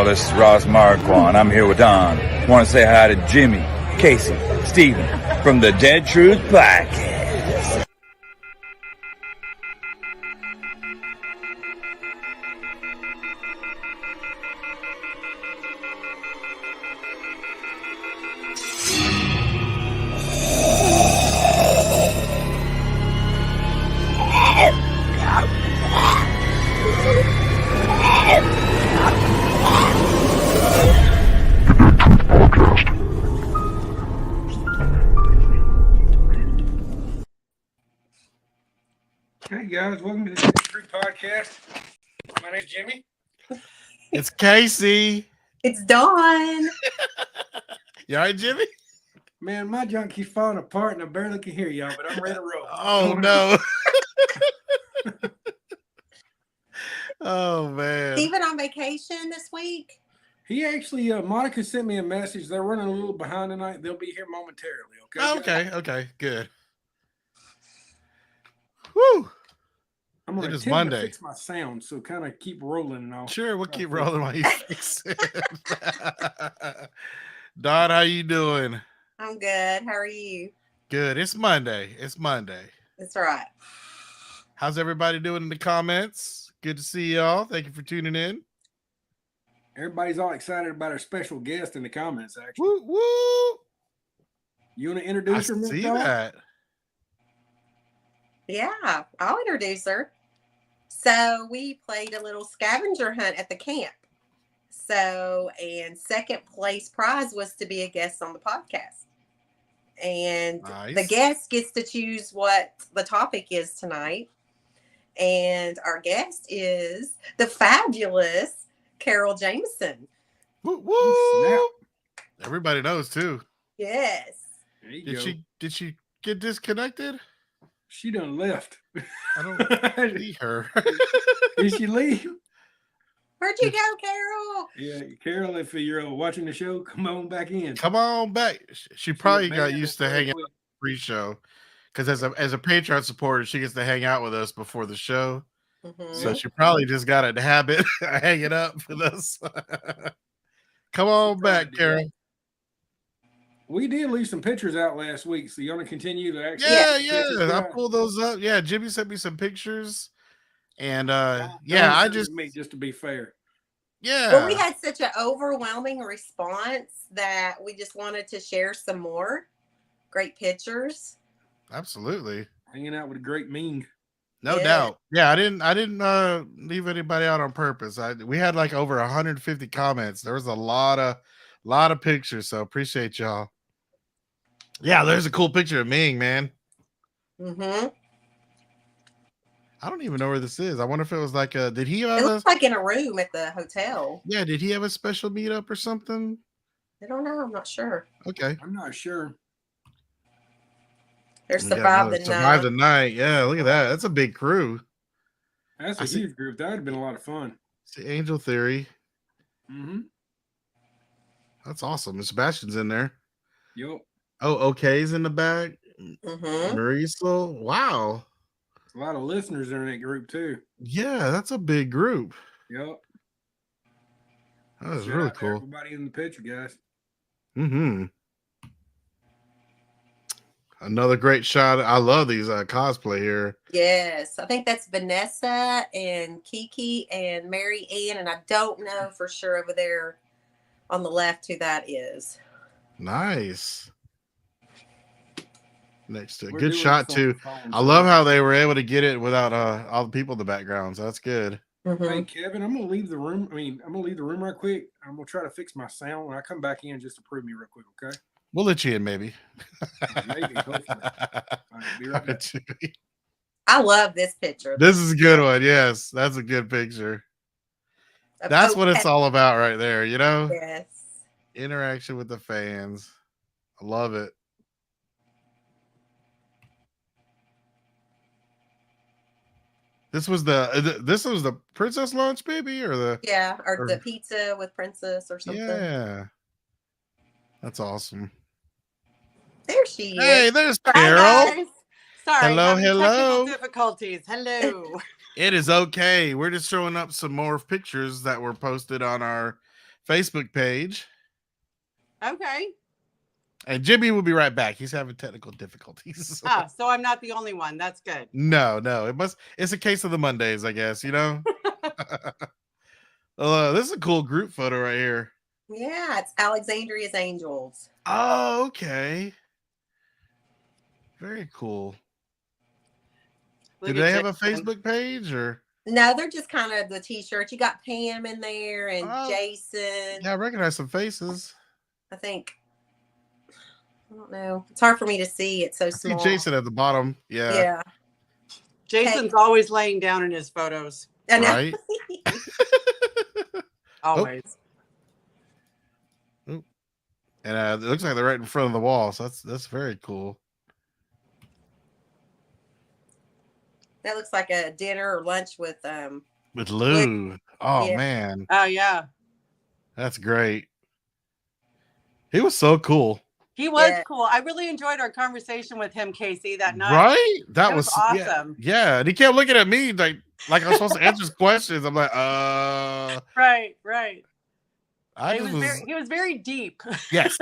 y'all. This is Ross Marquand. I'm here with Don. Want to say hi to Jimmy, Casey, Steven from the Dead Truth Podcast. Hey guys, welcome to the Dead Truth Podcast. My name's Jimmy. It's Casey. It's Dawn. You all right, Jimmy? Man, my junk keeps falling apart and I barely can hear y'all, but I'm ready to roll. Oh, no. Oh, man. Steven on vacation this week. He actually, Monica sent me a message. They're running a little behind tonight. They'll be here momentarily, okay? Oh, okay, good. Woo. I'm going It to is attempt Monday. to fix my sound, so kind of keep rolling and all. Sure, we'll keep rolling while you fix it. Don, how you doing? I'm good. How are you? Good. It's Monday. That's right. How's everybody doing in the comments? Good to see y'all. Thank you for tuning in. Everybody's all excited about our special guest in the comments, actually. Woo, woo. You want to I introduce her, Miss see Dawn? that. Yeah, I'll introduce her. So we played a little scavenger hunt at the camp. So, and second place prize was to be a guest on the podcast. And Nice. the guest gets to choose what the topic is tonight. And our guest is the fabulous Carol Jameson. Woo, woo. Snap. Everybody knows too. Yes. There you go. Did she get disconnected? She done left. I don't see her. Did she leave? Where'd you go, Carol? Yeah, Carol, if you're watching the show, come on back in. Come on back. She probably Man, got used to hanging out pre-show because as a Patreon supporter, she gets to hang out with us before the show. Mhm. So she probably just got a habit of hanging up with us. Come on back, Carol. We did leave some pictures out last week, so you want to continue to actually? Yeah. I pulled those up. Yeah, Jimmy sent me some pictures, and I just to be fair. Well, we had such an overwhelming response that we just wanted to share some more great pictures. Absolutely. Hanging out with a great Ming. No doubt. Yeah, I didn't leave anybody out on purpose. We had like over 150 comments. There was a lot of pictures, so appreciate y'all. Yeah, there's a cool picture of Ming, man. Mm-hmm. I don't even know where this is. I wonder if it was like did he have It looks like in a room at the hotel. Yeah, did he have a special meetup or something? I don't know. I'm not sure. Okay. I'm not sure. They're Survive the Night. Yeah, look at that. That's a big crew. That's a huge group. That would have been a lot of fun. It's the Angel Theory. Mm-hmm. That's awesome. And Sebastian's in there. Yup. Oh, okay's in the back. Mm-hmm. Marisol. Wow. A lot of listeners are in that group too. Yeah, that's a big group. Yup. That was Shout really out to cool. everybody in the picture, guys. Mm-hmm. Another great shot. I love these cosplay here. Yes. I think that's Vanessa and Kiki and Mary Ann. And I don't know for sure over there on the left who that is. Nice. Next to We're good doing shot this on too. the phone, I so- love how they were able to get it without all the people in the background. So that's good. Mm-hmm. Hey Kevin, I'm gonna leave the room. I'm gonna leave the room right quick. I'm gonna try to fix my sound when I come back in just to prove me real quick, okay? We'll let you in, maybe. Maybe, hopefully. All right, be right back. I love this picture. This is a good one. Yes, that's a good picture. That's what it's all about right there, you know? Yes. Interaction with the fans. I love it. This was the princess lunch, baby, or the or the pizza with princess or something. Yeah. That's awesome. There she is. Hey, there's Hi, Carol. guys. Sorry, Hello, having hello. technical difficulties. Hello. It is okay. We're just showing up some more pictures that were posted on our Facebook page. Okay. And Jimmy will be right back. He's having technical difficulties. Ah, so I'm not the only one. That's good. No, it's a case of the Mondays, I guess, you know. This is a cool group photo right here. Yeah, it's Alexandria's Angels. Oh, okay. Very cool. Look Do they at have a Jason. Facebook page or? No, they're just kind of the t-shirts. You got Pam in there and Oh, Jason. Yeah, I recognize some faces. I think. I don't know. It's hard for me to see. It's so I see small. Jason at the bottom. Yeah. Yeah. Jason's always laying down in his photos. I know. Right. Always. And it looks like they're right in front of the wall, so that's very cool. That looks like a dinner or lunch with With Lou. Oh Yeah. man, Oh yeah. that's great. He was so cool. He was Yeah. cool. I really enjoyed our conversation with him, Casey, that night. Right? That It was yeah, awesome. Yeah, and he kept looking at me like I was supposed to answer his questions. I'm like, Right, right. I He just was, was he was very deep. yes,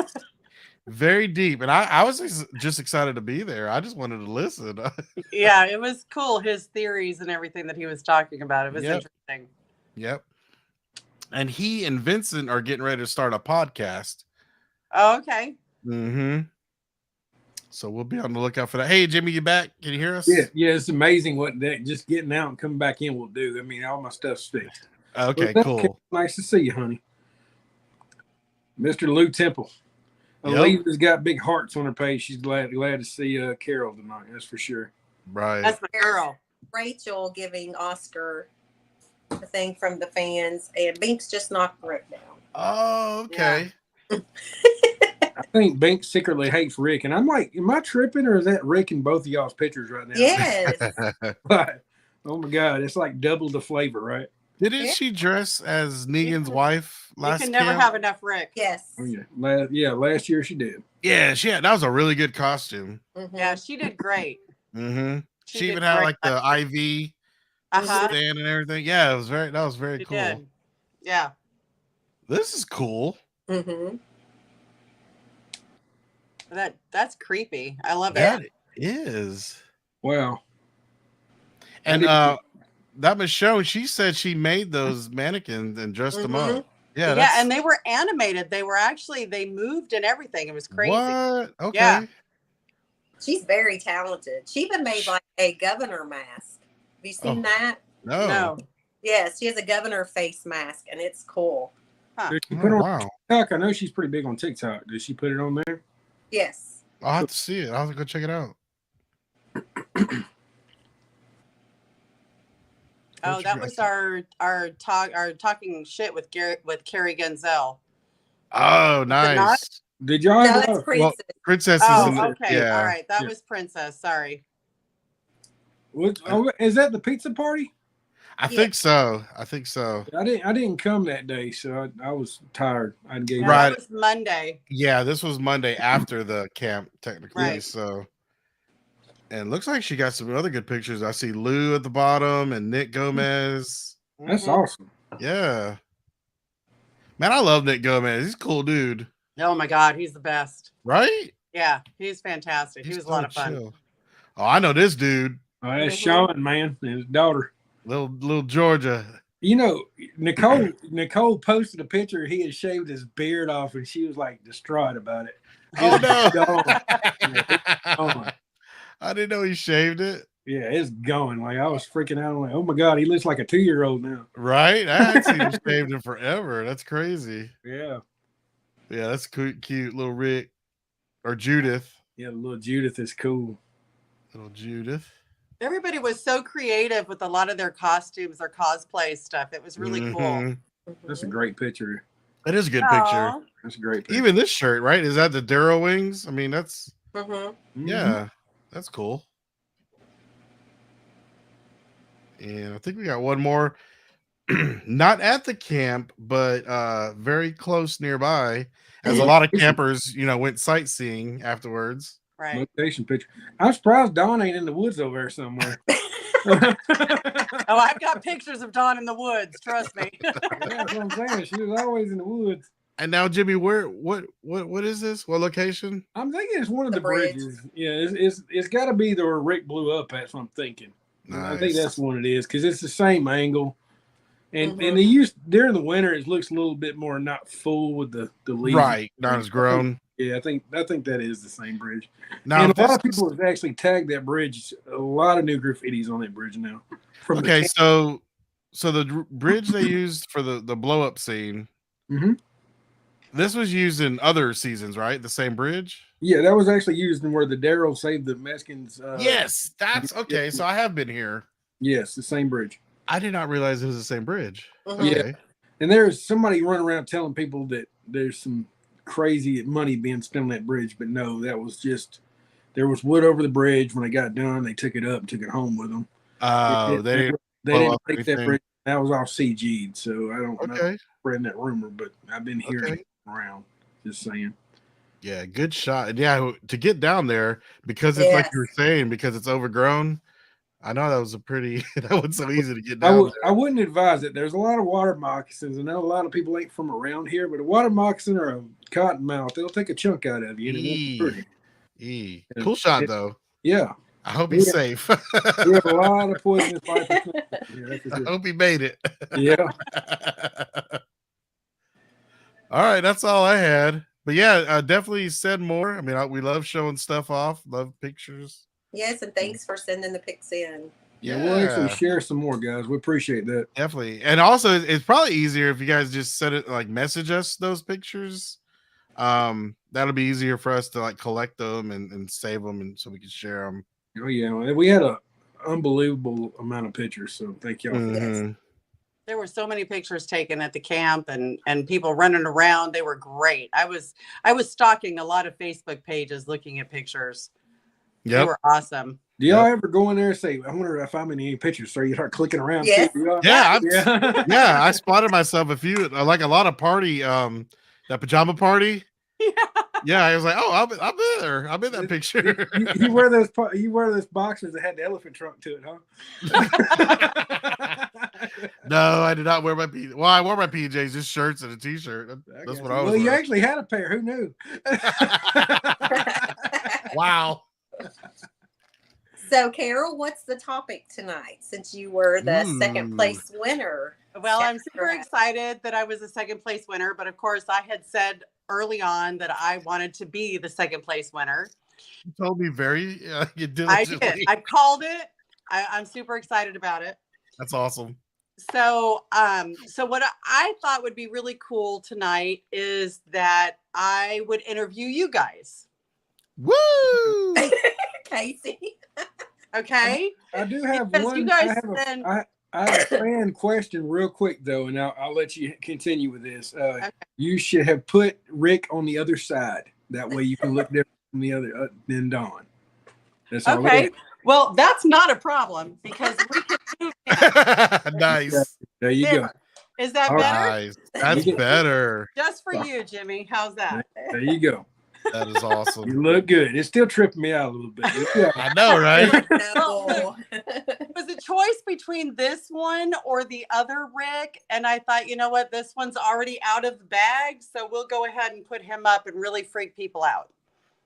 very deep, and I was just excited to be there. I just wanted to listen. Yeah, it was cool. His theories and everything that he was talking about. It was Yep. interesting. Yep. And he and Vincent are getting ready to start a podcast. Oh, okay. Mm-hmm. So we'll be on the lookout for that. Hey, Jimmy, you back? Can you hear us? Yeah, it's amazing what that just getting out and coming back in will do. I mean, all my stuff's fixed. Okay, Well, cool. Nice to see you, honey. Mr. Lou Temple. Yep. Alita's got big hearts on her page. She's glad to see Carol tonight. That's for sure. Right. That's my girl. Rachel giving Oscar the thing from the fans, and Binks just knocked Rick down. Oh, okay. I think Binks secretly hates Rick, and I'm like, am I tripping, or is that Rick in both of y'all's pictures right now? Yes. But, oh my God, it's like double the flavor, right? Didn't Yeah. she dress as Negan's wife You last can never camp? have enough Rick. Yes. Oh yeah, last year she did. Yeah, that was a really good costume. Mhm. Yeah, she did great. Mm-hmm. She did even had great. like the IV Uh-huh. stand and everything. Yeah, that was very She cool. did. Yeah. This is cool. Mhm. That's creepy. I love That it. is. Wow. And didn't- that Michelle, she said she made those mannequins and dressed them up. Yeah, Yeah, and they were animated. They moved and everything. It was crazy. What? Okay. Yeah. She's very talented. She even made like a governor mask. Have you seen Oh. that? No. No. Yes, she has a governor face mask, and it's cool. Did she Oh, put it on wow. TikTok? I know she's pretty big on TikTok. Did she put it on there? Yes. I'll have to see it. I'll have to go check it out. Oh, What that you was got? our talking shit with Carrie Genzel. Oh, not? nice. Did y'all No, have that's a- Princess. Princess Oh, is in the, okay. yeah. All right. That Yeah. was Princess. Sorry. is that the pizza party? I think so. I think so. I didn't come that day, so I was tired. I gave No, Right. That was Monday. Yeah, this was Monday after the camp, technically. Right. So, and it looks like she got some other good pictures. I see Lou at the bottom and Nick Gomez. That's Mhm. awesome. Yeah, man, I love Nick Gomez. He's a cool dude, Oh my God, he's the best. right? Yeah, he's fantastic. He He's was a lot of so fun. chill. Oh, I know this dude, That's Mhm. Sean, man, and his daughter. little Georgia. You know, Nicole posted a picture. He had shaved his beard off, and she was like distraught about it. Oh It's no! gone. gone. I didn't know he shaved it. Yeah, it's going. Like I was freaking out. I'm like, oh my God, he looks like a 2-year-old now. Right? I hadn't seen him shaved in forever. That's crazy. Yeah, Yeah, that's cute little Rick or Judith. yeah. Little Judith is cool. Little Judith. Everybody was so creative with a lot of their costumes, their cosplay stuff. It was really cool. Mhm. That's a great picture. That is a good picture. Aw. That's a great picture. Even this shirt, right? Is that the Darrow wings? I mean, that's Mm-hmm. Mhm. yeah, that's cool. And I think we got one more. Not at the camp, but very close nearby. As a lot of campers, went sightseeing afterwards. Right. Location picture. I'm surprised Dawn ain't in the woods over there somewhere. Oh, I've got pictures of Dawn in the woods. Trust me. That's what I'm saying. She was always in the woods. And now, Jimmy, what is this? What location? I'm thinking it's one of The the bridge. bridges. Yeah, it's got to be the where Rick blew up. That's what I'm thinking. I think Nice. that's what it is because it's the same angle. And Mhm. and they used during the winter, it looks a little bit more not full with the leaves. Right, not as grown. Yeah, I think that is the same bridge. Now, And a lot of this is- people have actually tagged that bridge. A lot of new graffitis on that bridge now. From the okay, camp. so the bridge they used for the blow up scene. Mhm. This was used in other seasons, right? The same bridge. Yeah, that was actually used in where the Daryl saved the Mexicans. Yes, that's okay. So I have been here. Yes, the same bridge. I did not realize it was the same bridge. Mhm. Yeah. Okay. And there's somebody running around telling people that there's some crazy money being spent on that bridge, but no, that was just there was wood over the bridge. When they got done, they took it up and took it home with them. Oh, they didn't. They blow didn't up take that anything. bridge. That was all CG'd, so I don't know. Okay. Spreading that rumor, but I've been hearing Okay. it around. Just saying. Yeah, good shot. And yeah, to get down there because it's like Yes. you were saying, because it's overgrown. I know that was a pretty that wasn't so easy to get I down. I wouldn't advise it. There's a lot of water moccasins. I know a lot of people ain't from around here, but a water moccasin or a cottonmouth, they'll take a chunk out of you. And it won't be pretty. E. Yeah. Cool shot though. Yeah. I hope he's Yeah. safe. We have a lot of poisonous vipers. Yeah, that's for I sure. hope he made it. Yeah. All right, that's all I had. But yeah, definitely send more. I mean, we love showing stuff off. Love pictures. Yes, and thanks for sending the pics in. Yeah, we'll actually share some more, guys. We appreciate that. Definitely. And also, it's probably easier if you guys just set it like message us those pictures. That'll be easier for us to like collect them and save them, and so we can share them. Oh yeah, we had a unbelievable amount of pictures. So thank y'all. Mm-hmm. For that. There were so many pictures taken at the camp and people running around. They were great. I was stalking a lot of Facebook pages looking at pictures. They Yep. were awesome. Do y'all ever go in there and say, "I wonder if I'm in any pictures"? So you start clicking around. Yes. too, do y'all? Yeah, Yeah. yeah. I spotted myself a few, like a lot of party, that pajama party. Yeah, I was like, oh, I'm there. I'm in that picture. you wear those boxers that had the elephant trunk to it, huh? No, I did not wear my PJs. Well, I wore my PJs, just shirts and a t-shirt. That's what I was. Well, you wearing. actually had a pair. Who knew? Wow. So, Carol, what's the topic tonight since you were the second Ooh. place winner? Well, I'm super Correct. excited that I was a second place winner, but of course I had said early on that I wanted to be the second place winner. You told me very I diligently. did. I called it. I'm super excited about it. That's awesome. So, so what I thought would be really cool tonight is that I would interview you guys. Woo! Casey. Okay. I do have Because one. you guys I have then- I have a fan question real quick though, and I'll let you continue with this. You should have put Rick on the other side. That way you can look different from the other than Dawn. That's all. Okay. Well, that's not a problem because we can move him. Nice. There you There. go. Is that All right. better? Nice. That's You get- better. Just for you, Jimmy. How's that? There you go. That is awesome. You look good. It's still tripping me out a little bit. Yeah. I know, right? No. It was a choice between this one or the other Rick. And I thought, you know what? This one's already out of the bag. So we'll go ahead and put him up and really freak people out.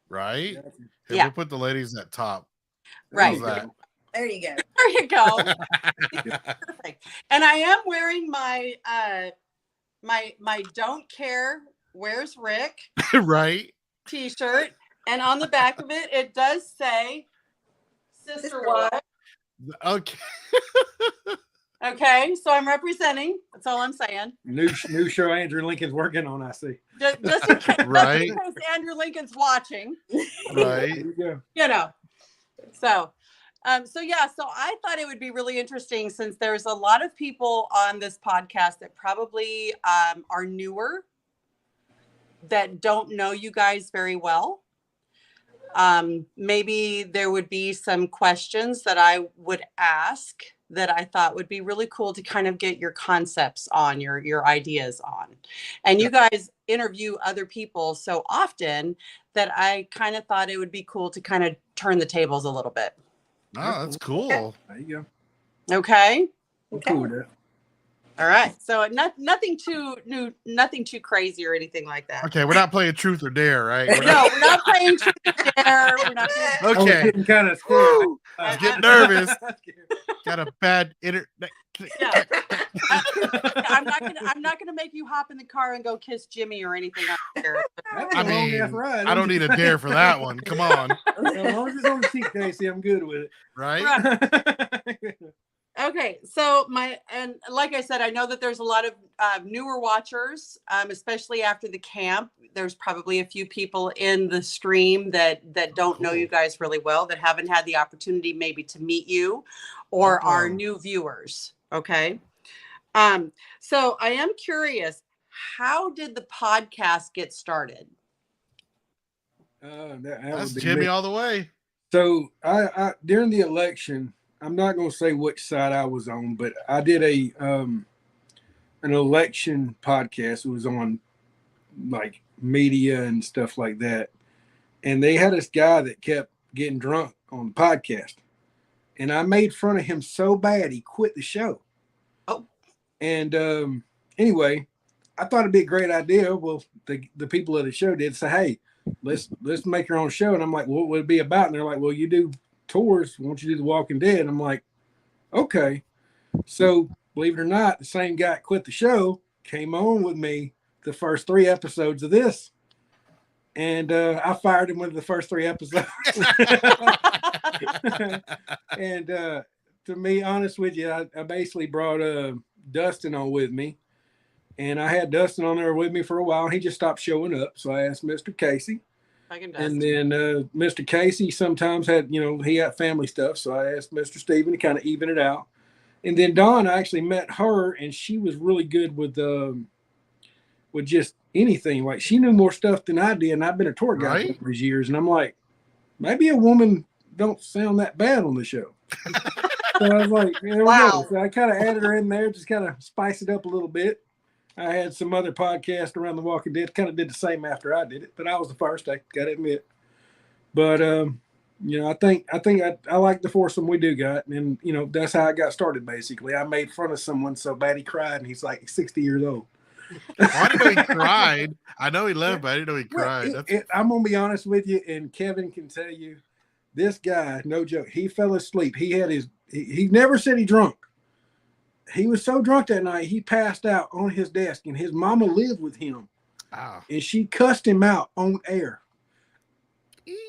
Right? Here, Yeah. We'll put the ladies at top. Right. How's that? There you go. There you go. Perfect. And I am wearing my my don't care where's Rick Right? t-shirt. And on the back of it, it does say Sister Wives. Okay. Okay, so I'm representing. That's all I'm saying. New show Andrew Lincoln's working on. I see. Just in case, Right. just in case Andrew Lincoln's watching, Right. There you go. you know. So yeah, so I thought it would be really interesting since there's a lot of people on this podcast that probably are newer, that don't know you guys very well. Maybe there would be some questions that I would ask that I thought would be really cool to kind of get your concepts on, your ideas on. And you guys interview other people so often that I kind of thought it would be cool to kind of turn the tables a little bit. Oh, that's cool. There you go. Okay. I'm Okay. cool with that. All right. So nothing too new, nothing too crazy or anything like that. Okay, we're not playing truth or dare, right? We're No, not, we're not playing truth or dare. We're not doing I was okay. getting kind of scared. Woo! I was getting nervous. Got a bad internet. Yeah. I'm not gonna make you hop in the car and go kiss Jimmy or anything on there. That's I a long mean, ass ride. I don't need a dare for that one. Come on, As long as it's on the seat, Casey, I'm good with right? it. Okay, so and like I said, I know that there's a lot of newer watchers, especially after the camp. There's probably a few people in the stream that don't know you guys really well, that haven't had the opportunity maybe to meet you, or are new viewers. Okay, so I am curious, how did the podcast get started? That That's would be Jimmy me. all the way. So I during the election, I'm not going to say which side I was on, but I did an election podcast. It was on like media and stuff like that, and they had this guy that kept getting drunk on the podcast, and I made fun of him so bad he quit the show. Oh, and anyway, I thought it'd be a great idea. Well, the people of the show did say, "Hey, let's make your own show." And I'm like, "What would it be about?" And they're like, "Well, you do tours. Why don't you do The Walking Dead?" And I'm like, "Okay." So believe it or not, the same guy that quit the show came on with me the first 3 episodes of this, and I fired him with the first 3 episodes. And to be honest with you, I basically brought Dustin on with me, and I had Dustin on there with me for a while. He just stopped showing up, so I asked Mr. Casey. And then Mr. Casey sometimes had, he had family stuff, so I asked Mr. Steven to kind of even it out. And then Dawn, I actually met her, and she was really good with just anything. Like, she knew more stuff than I did, and I've been a tour guide for these years, and I'm like, maybe a woman don't sound that bad on the show. So I was like, wow. So I kind of added her in there, just kind of spice it up a little bit. I had some other podcasts around The Walking Dead, kind of did the same after I did it, but I was the first, I got to admit. But, I think I like the foursome we do got. And, that's how I got started, basically. I made fun of someone so bad he cried, and he's like 60 years old. I didn't know he cried. I know he left, but I didn't know he cried. I'm going to be honest with you, and Kevin can tell you, this guy, no joke, he fell asleep. He had he never said he drunk. He was so drunk that night, he passed out on his desk, and his mama lived with him. Wow. And she cussed him out on air.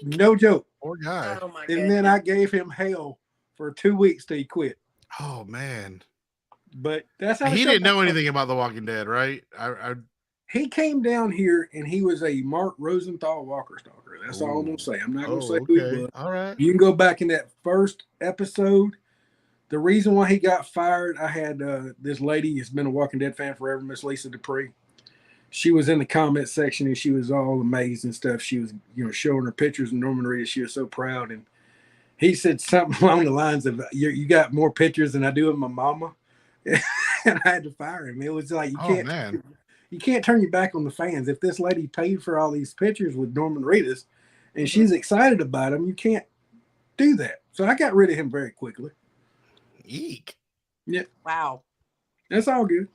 No joke. Poor guy. Oh my and goodness. then I gave him hell for 2 weeks till he quit. Oh, man. But that's how he didn't know anything about The Walking Dead, right? He came down here, and he was a Mark Rosenthal Walker stalker. That's all I'm going to say. I'm not going to say who he was. All right. You can go back in that first episode. The reason why he got fired, I had this lady who's been a Walking Dead fan forever, Miss Lisa Dupree. She was in the comment section, and she was all amazed and stuff. She was, showing her pictures of Norman Reedus. She was so proud. And he said something along the lines of, you got more pictures than I do of my mama. And I had to fire him. It was like, you can't turn your back on the fans. If this lady paid for all these pictures with Norman Reedus and she's excited about him, you can't do that. So I got rid of him very quickly. Eek. Yeah. Wow. That's all good.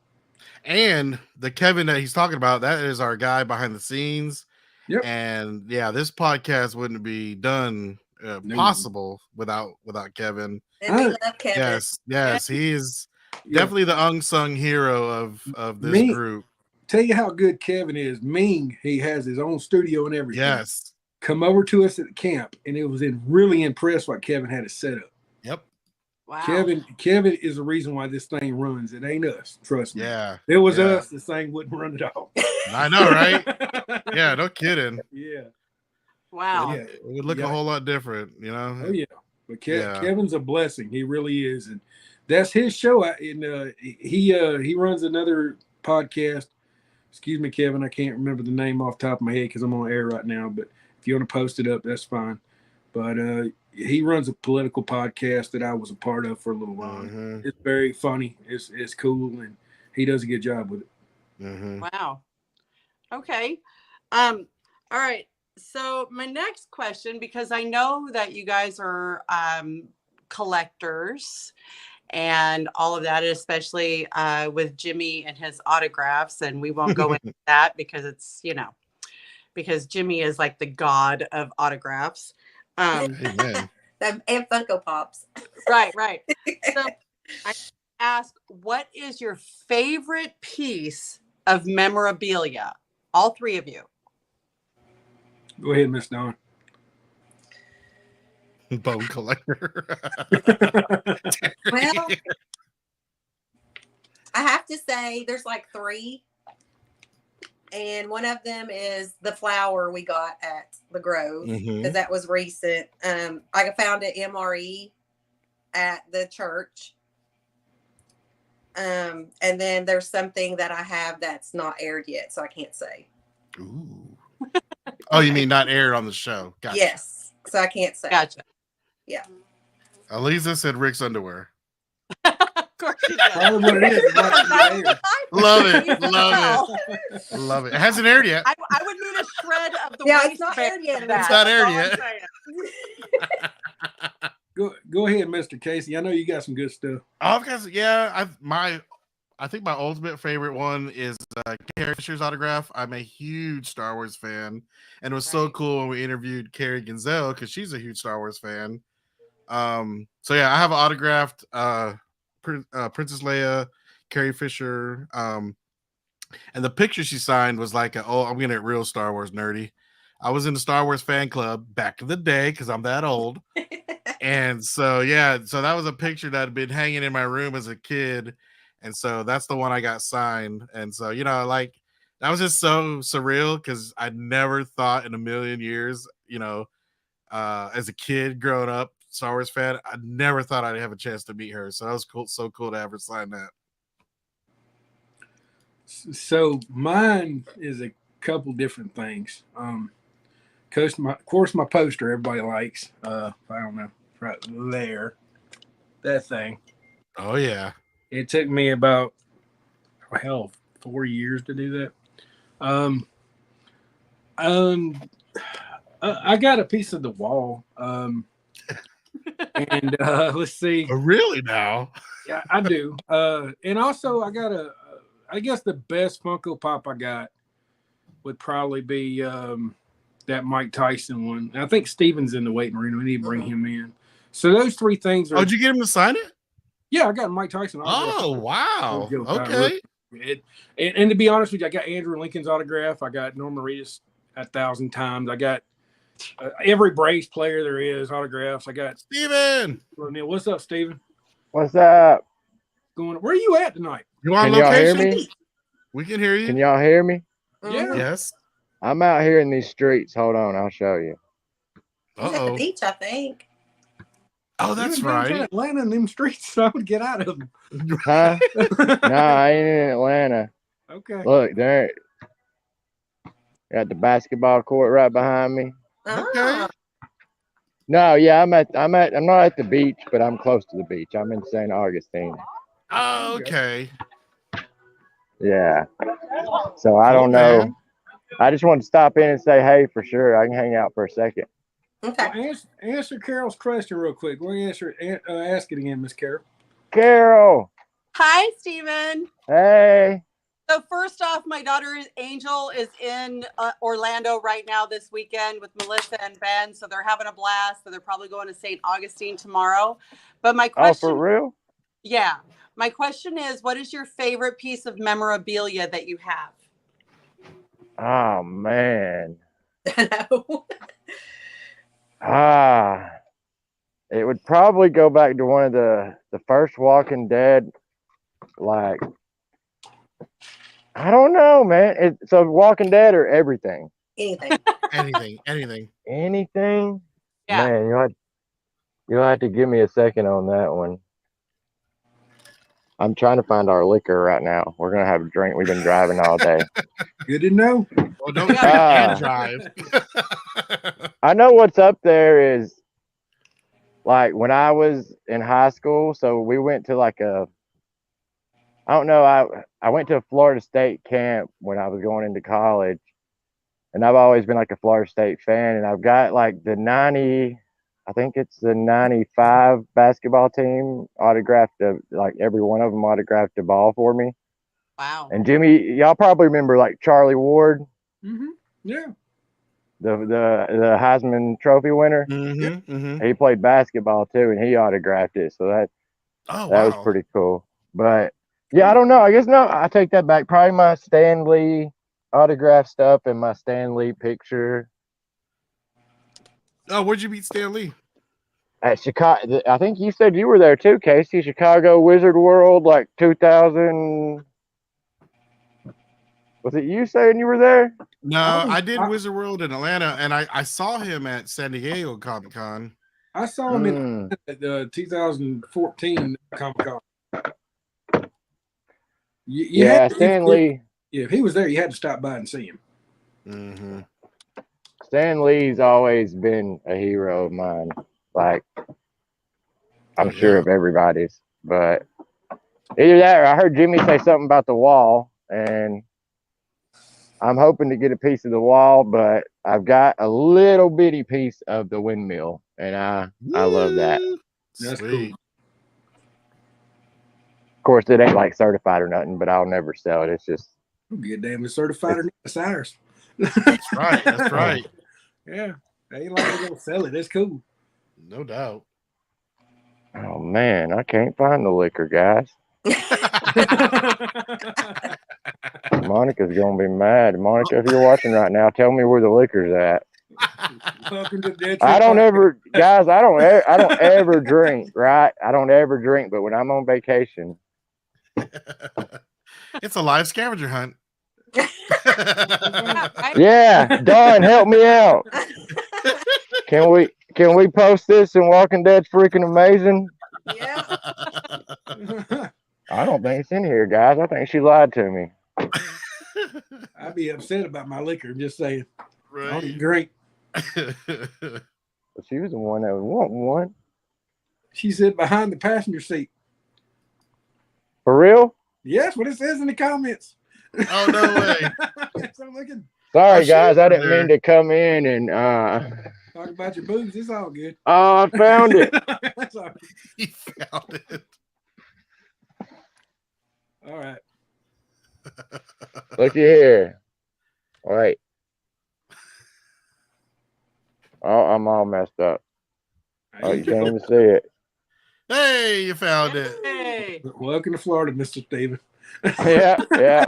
And the Kevin that he's talking about, that is our guy behind the scenes. Yep. And this podcast wouldn't be done possible without Kevin. And we love Kevin. Yes, he is definitely the unsung hero of this group. Tell you how good Kevin is. Ming, he has his own studio and everything. Yes. Come over to us at the camp, and it was really impressed what Kevin had it set up. Yep. Wow. Kevin is the reason why this thing runs. It ain't us. Trust me. Yeah. If it was us, this thing wouldn't run at all. I know, right? Yeah, no kidding. Yeah. Wow. Yeah. It would look a whole lot different, Oh yeah. But Kevin's a blessing. He really is. And that's his show. He runs another podcast. Excuse me, Kevin. I can't remember the name off the top of my head because I'm on air right now. But if you want to post it up, that's fine. But he runs a political podcast that I was a part of for a little while. Mm-hmm. It's very funny. It's cool, and he does a good job with it. Mm-hmm. Wow. Okay. All right. So my next question, because I know that you guys are collectors, and all of that, especially with Jimmy and his autographs. And we won't go into that because it's, because Jimmy is like the god of autographs. Amen. And Funko Pops. Right. So I ask, what is your favorite piece of memorabilia? All three of you. Go ahead, Miss Dawn. Bone collector. Well, I have to say there's like three. And one of them is the flower we got at the Grove, because that was recent. I found it MRE at the church. And then there's something that I have that's not aired yet, so I can't say. Ooh. Oh, you mean not aired on the show? Gotcha. Yes, so I can't say. Gotcha. Yeah. Eliza said Rick's underwear. Of course you did. Probably what it is. It's not gonna be aired. Love it. Love it. It hasn't aired yet. I would need a shred of the Yeah, it's not waistband aired yet. for that. It's not aired That's all yet. I'm saying. Go ahead, Mr. Casey. I know you got some good stuff. I think my ultimate favorite one is Carrie Fisher's autograph. I'm a huge Star Wars fan, and it was so Right. cool when we interviewed Carrie Genzel because she's a huge Star Wars fan. So yeah, I have an autographed Princess Leia, Carrie Fisher, and the picture she signed was like, I'm gonna get real Star Wars nerdy. I was in the Star Wars fan club back in the day because I'm that old. And so that was a picture that had been hanging in my room as a kid. And so that's the one I got signed. And so, like that was just so surreal because I never thought in a million years, as a kid growing up, Star Wars fan, I never thought I'd have a chance to meet her. So that was cool, so cool to have her sign that. So mine is a couple different things. Of course, my poster everybody likes. I don't know, right there, that thing. Oh yeah. It took me about 4 years to do that. I got a piece of the wall. And let's see. Oh, really now? Yeah, I do. And also I got I guess the best Funko Pop I got would probably be that Mike Tyson one. I think Steven's in the waiting room. We need to bring him in. So those three things are. Oh, did you get him to sign it? Yeah, I got Mike Tyson. Oh, wow. Okay. And to be honest with you, I got Andrew Lincoln's autograph. I got Norman Reedus 1,000 times. I got every Braves player there is autographs. I got Steven. What's up, Steven? What's up? Where are you at tonight? You on Can y'all hear location? me? We can hear you. Can y'all hear me? Yeah. Yes. I'm out here in these streets. Hold on, I'll show you. He's at the beach, I think. Oh, that's You were downtown right. Atlanta in them streets, so I would get out of them. Huh? No, I ain't in Atlanta. Okay. Look, there. Got the basketball court right behind me. Okay. Ah, No, yeah, I'm not at the beach, but I'm close to the beach. I'm in St. Augustine. Oh, okay. Yeah. So I don't Okay. know. I just wanted to stop in and say hey for sure. I can hang out for a second. okay. Answer Carol's question real quick. We'll ask it again, Miss Carol. Carol, Hi, Steven. hey. So first off, my daughter Angel is in Orlando right now this weekend with Melissa and Ben. So they're having a blast. So they're probably going to St. Augustine tomorrow. But my Oh, question, for real? yeah, my question is, what is your favorite piece of memorabilia that you have? Oh man. I know. It would probably go back to one of the first Walking Dead. Like, I don't know, man. So Walking Dead or everything? Anything. Anything. Anything? Yeah. Man, you'll have to give me a second on that one. I'm trying to find our liquor right now. We're gonna have a drink. We've been driving all day. Good to know. Well, don't Ah. and drive. I know what's up there is like when I was in high school. So we went to like I don't know. I went to a Florida State camp when I was going into college, and I've always been like a Florida State fan. And I've got like the I think it's the '95 basketball team autographed like every one of them autographed the ball for me. Wow. And Jimmy, y'all probably remember like Charlie Ward, Yeah. the Heisman Trophy winner. He played basketball too, and he autographed it. So that was pretty cool. But yeah, I don't know. I guess no, I take that back. Probably my Stan Lee autograph stuff and my Stan Lee picture. Oh, where'd you meet Stan Lee? At Chicago, I think you said you were there too, Casey. Chicago Wizard World, like 2000. Was it you saying you were there? No, I did Wizard World in Atlanta, and I saw him at San Diego Comic Con. I saw him in the 2014 Comic Con. Stan Lee. Yeah, if he was there, you had to stop by and see him. Stan Lee's always been a hero of mine. Like, I'm sure of everybody's. But either that or I heard Jimmy say something about the wall, and I'm hoping to get a piece of the wall, but I've got a little bitty piece of the windmill, and I love that. That's cool. Of course, it ain't like certified or nothing, but I'll never sell it. It's just good damn certified or not, it's ours. That's right. That's right. Yeah, ain't like we're gonna sell it. That's cool. No doubt. Oh man, I can't find the liquor, guys. Monica's gonna be mad. Monica, if you're watching right now, tell me where the liquor's at. Welcome to Dead I True don't Podcast. ever, guys. I don't ever drink. Right? I don't ever drink, but when I'm on vacation, It's a live scavenger hunt. yeah. Dawn, help me out. Can we post this in Walking Dead's freaking amazing? Yeah. I don't think it's in here, guys. I think she lied to me. I'd be upset about my liquor. Just saying. Right. I don't drink. She was the one that was wanting one. She said behind the passenger seat. For real? Yes, what it says in the comments. Oh, no way. So I'm looking. Sorry, I guys. I didn't there. mean to come in and Talk about your boobs. It's all good. oh, I found it. That's all, He found it. all right. Looky here. Wait. Oh, I'm all messed up. Oh, you can't even see it. Hey, you found it. Hey. Welcome to Florida, Mr. Steven. Yeah.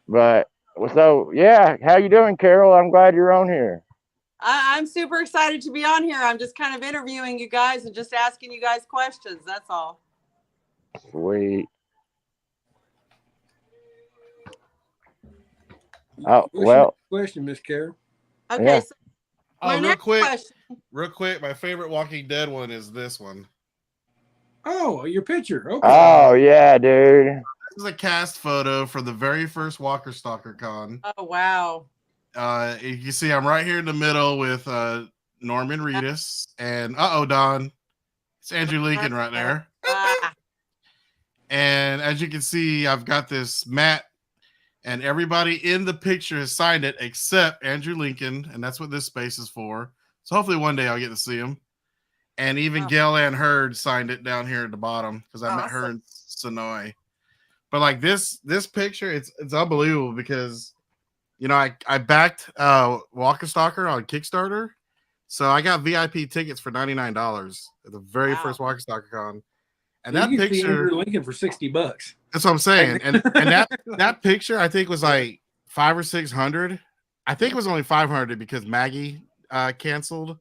But so yeah, how you doing, Carol? I'm glad you're on here. I'm super excited to be on here. I'm just kind of interviewing you guys and just asking you guys questions. That's all. Sweet. Oh, well. Question, Miss Carol. Okay. Yeah. So my Oh, next question. real quick. My favorite Walking Dead one is this one. Oh, your picture. Okay. Oh yeah, dude. This is a cast photo for the very first Walker Stalker Con. Oh, wow. You can see I'm right here in the middle with Norman Reedus and Don. It's Andrew Lincoln right there. Ah, And as you can see, I've got this mat, and everybody in the picture has signed it except Andrew Lincoln, and that's what this space is for. So hopefully one day I'll get to see him. And even Gail Ann Hurd signed it down here at the bottom because I met her in Sonoy. But like this picture, it's unbelievable because you know I backed Walker Stalker on Kickstarter, so I got VIP tickets for $99 at the very first Walker Stalker Con. And that you can see picture, Andrew Lincoln for $60. that's what I'm saying. And that picture I think was like $500 or $600. I think it was only $500 because Maggie canceled.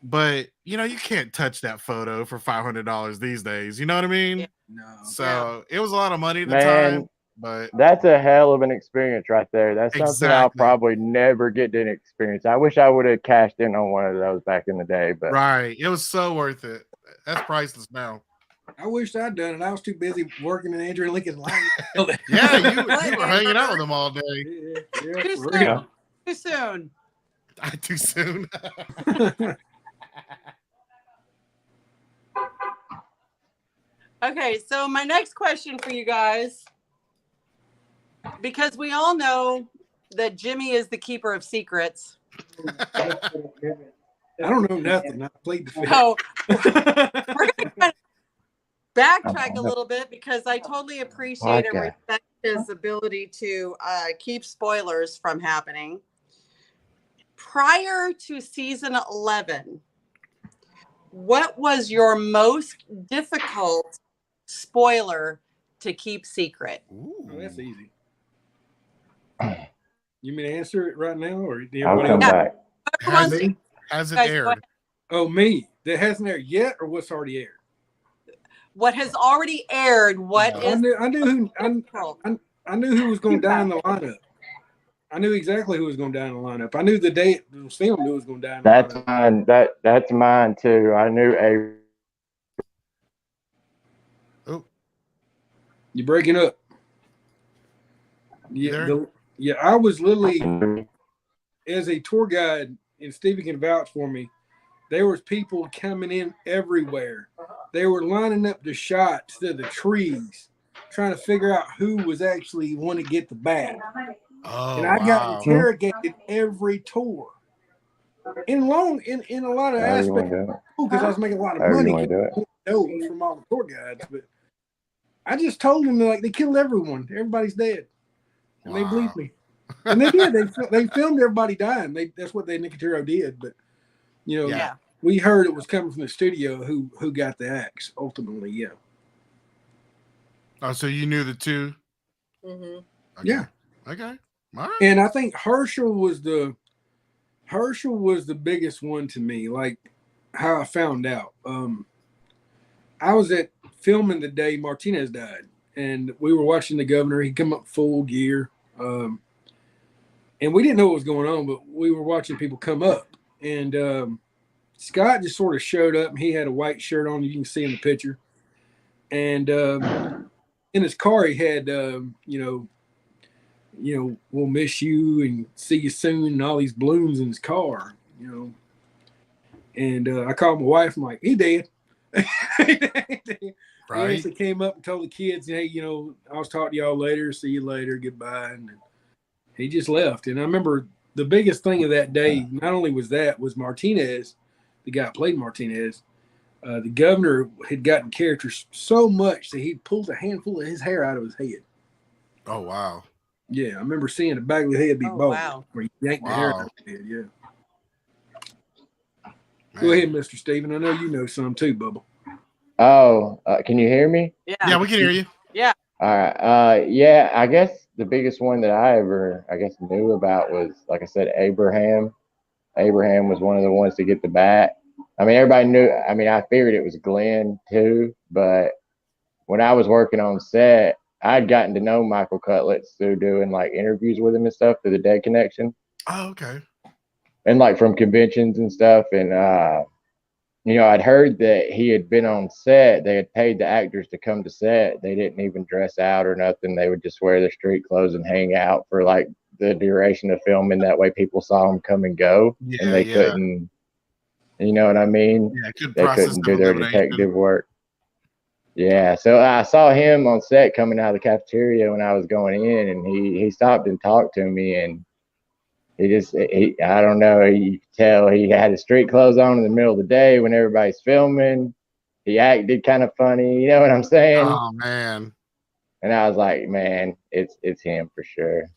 But you know, you can't touch that photo for $500 these days. You know what I mean? Yeah. No. So it was a lot of money at the Man, time. But that's a hell of an experience right there. That's something I'll Exactly. probably never get to experience. I wish I would have cashed in on one of those back in the day, but right, it was so worth it. That's priceless now. I wish I'd done it. I was too busy working in Andrew Lincoln's line. Yeah, you were hanging out with them all day. Yeah, too for soon. real. Too soon. Too soon. Okay, so my next question for you guys, because we all know that Jimmy is the keeper of secrets, I don't know nothing. I played the film. So we're going to backtrack a little bit because I totally appreciate and respect his ability to keep spoilers from happening. Prior to season 11, what was your most difficult spoiler to keep secret? Oh, that's easy. You mean to answer it right now, or I'll everybody come else? back. Hasn't Guys, aired. Oh, me. That hasn't aired yet, or what's already aired? What has already aired? What I is knew difficult? I knew who was going to die in the lineup. I knew exactly who was going to die in the lineup. I knew the day it was filmed who was going to die in the That's lineup. mine. That's mine too. I knew a. Oh, You're breaking up. Yeah, I was literally as a tour guide, and Stevie can vouch for me. There was people coming in everywhere. They were lining up the shots to the trees, trying to figure out who was actually want to get the bat. oh, And I got wow. interrogated every tour. In a lot of How you want aspects, to do it? because I was making a lot of How you money. want to do it? Notes from all the tour guides, but I just told them like they killed everyone. Everybody's dead, and they believed me. And they did. They filmed everybody dying. That's what Nicotero did. But you know, Yeah. we heard it was coming from the studio who got the axe ultimately. Yeah. Oh, so you knew the two? Mm-hmm. Okay. Yeah. Okay. All right. And I think Herschel was the biggest one to me. Like how I found out. I was at filming the day Martinez died, and we were watching the governor. He come up full gear, and we didn't know what was going on, but we were watching people come up. And Scott just sort of showed up, and he had a white shirt on. You can see in the picture. And in his car, he had, we'll miss you and see you soon, and all these balloons in his car, And I called my wife. I'm like, he dead. Right. He actually came up and told the kids, hey, I'll talk to y'all later. See you later. Goodbye. And he just left. And I remember the biggest thing of that day, not only was Martinez, the guy who played Martinez. The governor had gotten characters so much that he pulled a handful of his hair out of his head. Oh, wow. Yeah, I remember seeing the back of the head be bald. Wow. Where he yanked the hair out Wow. of his head. Yeah. Man. Go ahead, Mr. Steven. I know you know some too, Bubba. Oh, can you hear me? Yeah, we can hear you. All right. Yeah, I guess the biggest one that I ever, knew about was, like I said, Abraham. Abraham was one of the ones to get the bat. I mean, everybody knew. I mean, I figured it was Glenn too, but when I was working on set, I'd gotten to know Michael Cutlets through doing like interviews with him and stuff through the Dead Connection. Oh, okay. And like from conventions and stuff. And, I'd heard that he had been on set. They had paid the actors to come to set. They didn't even dress out or nothing. They would just wear their street clothes and hang out for like the duration of filming. That way people saw them come and go. Yeah, and they couldn't, you know what I mean? Yeah, good They process couldn't of do their elimination. detective work. Yeah, so I saw him on set coming out of the cafeteria when I was going in, and he stopped and talked to me, and I don't know, you could tell he had his street clothes on in the middle of the day when everybody's filming. He acted kind of funny, you know what I'm saying? Oh, man. And I was like, man, it's him for sure.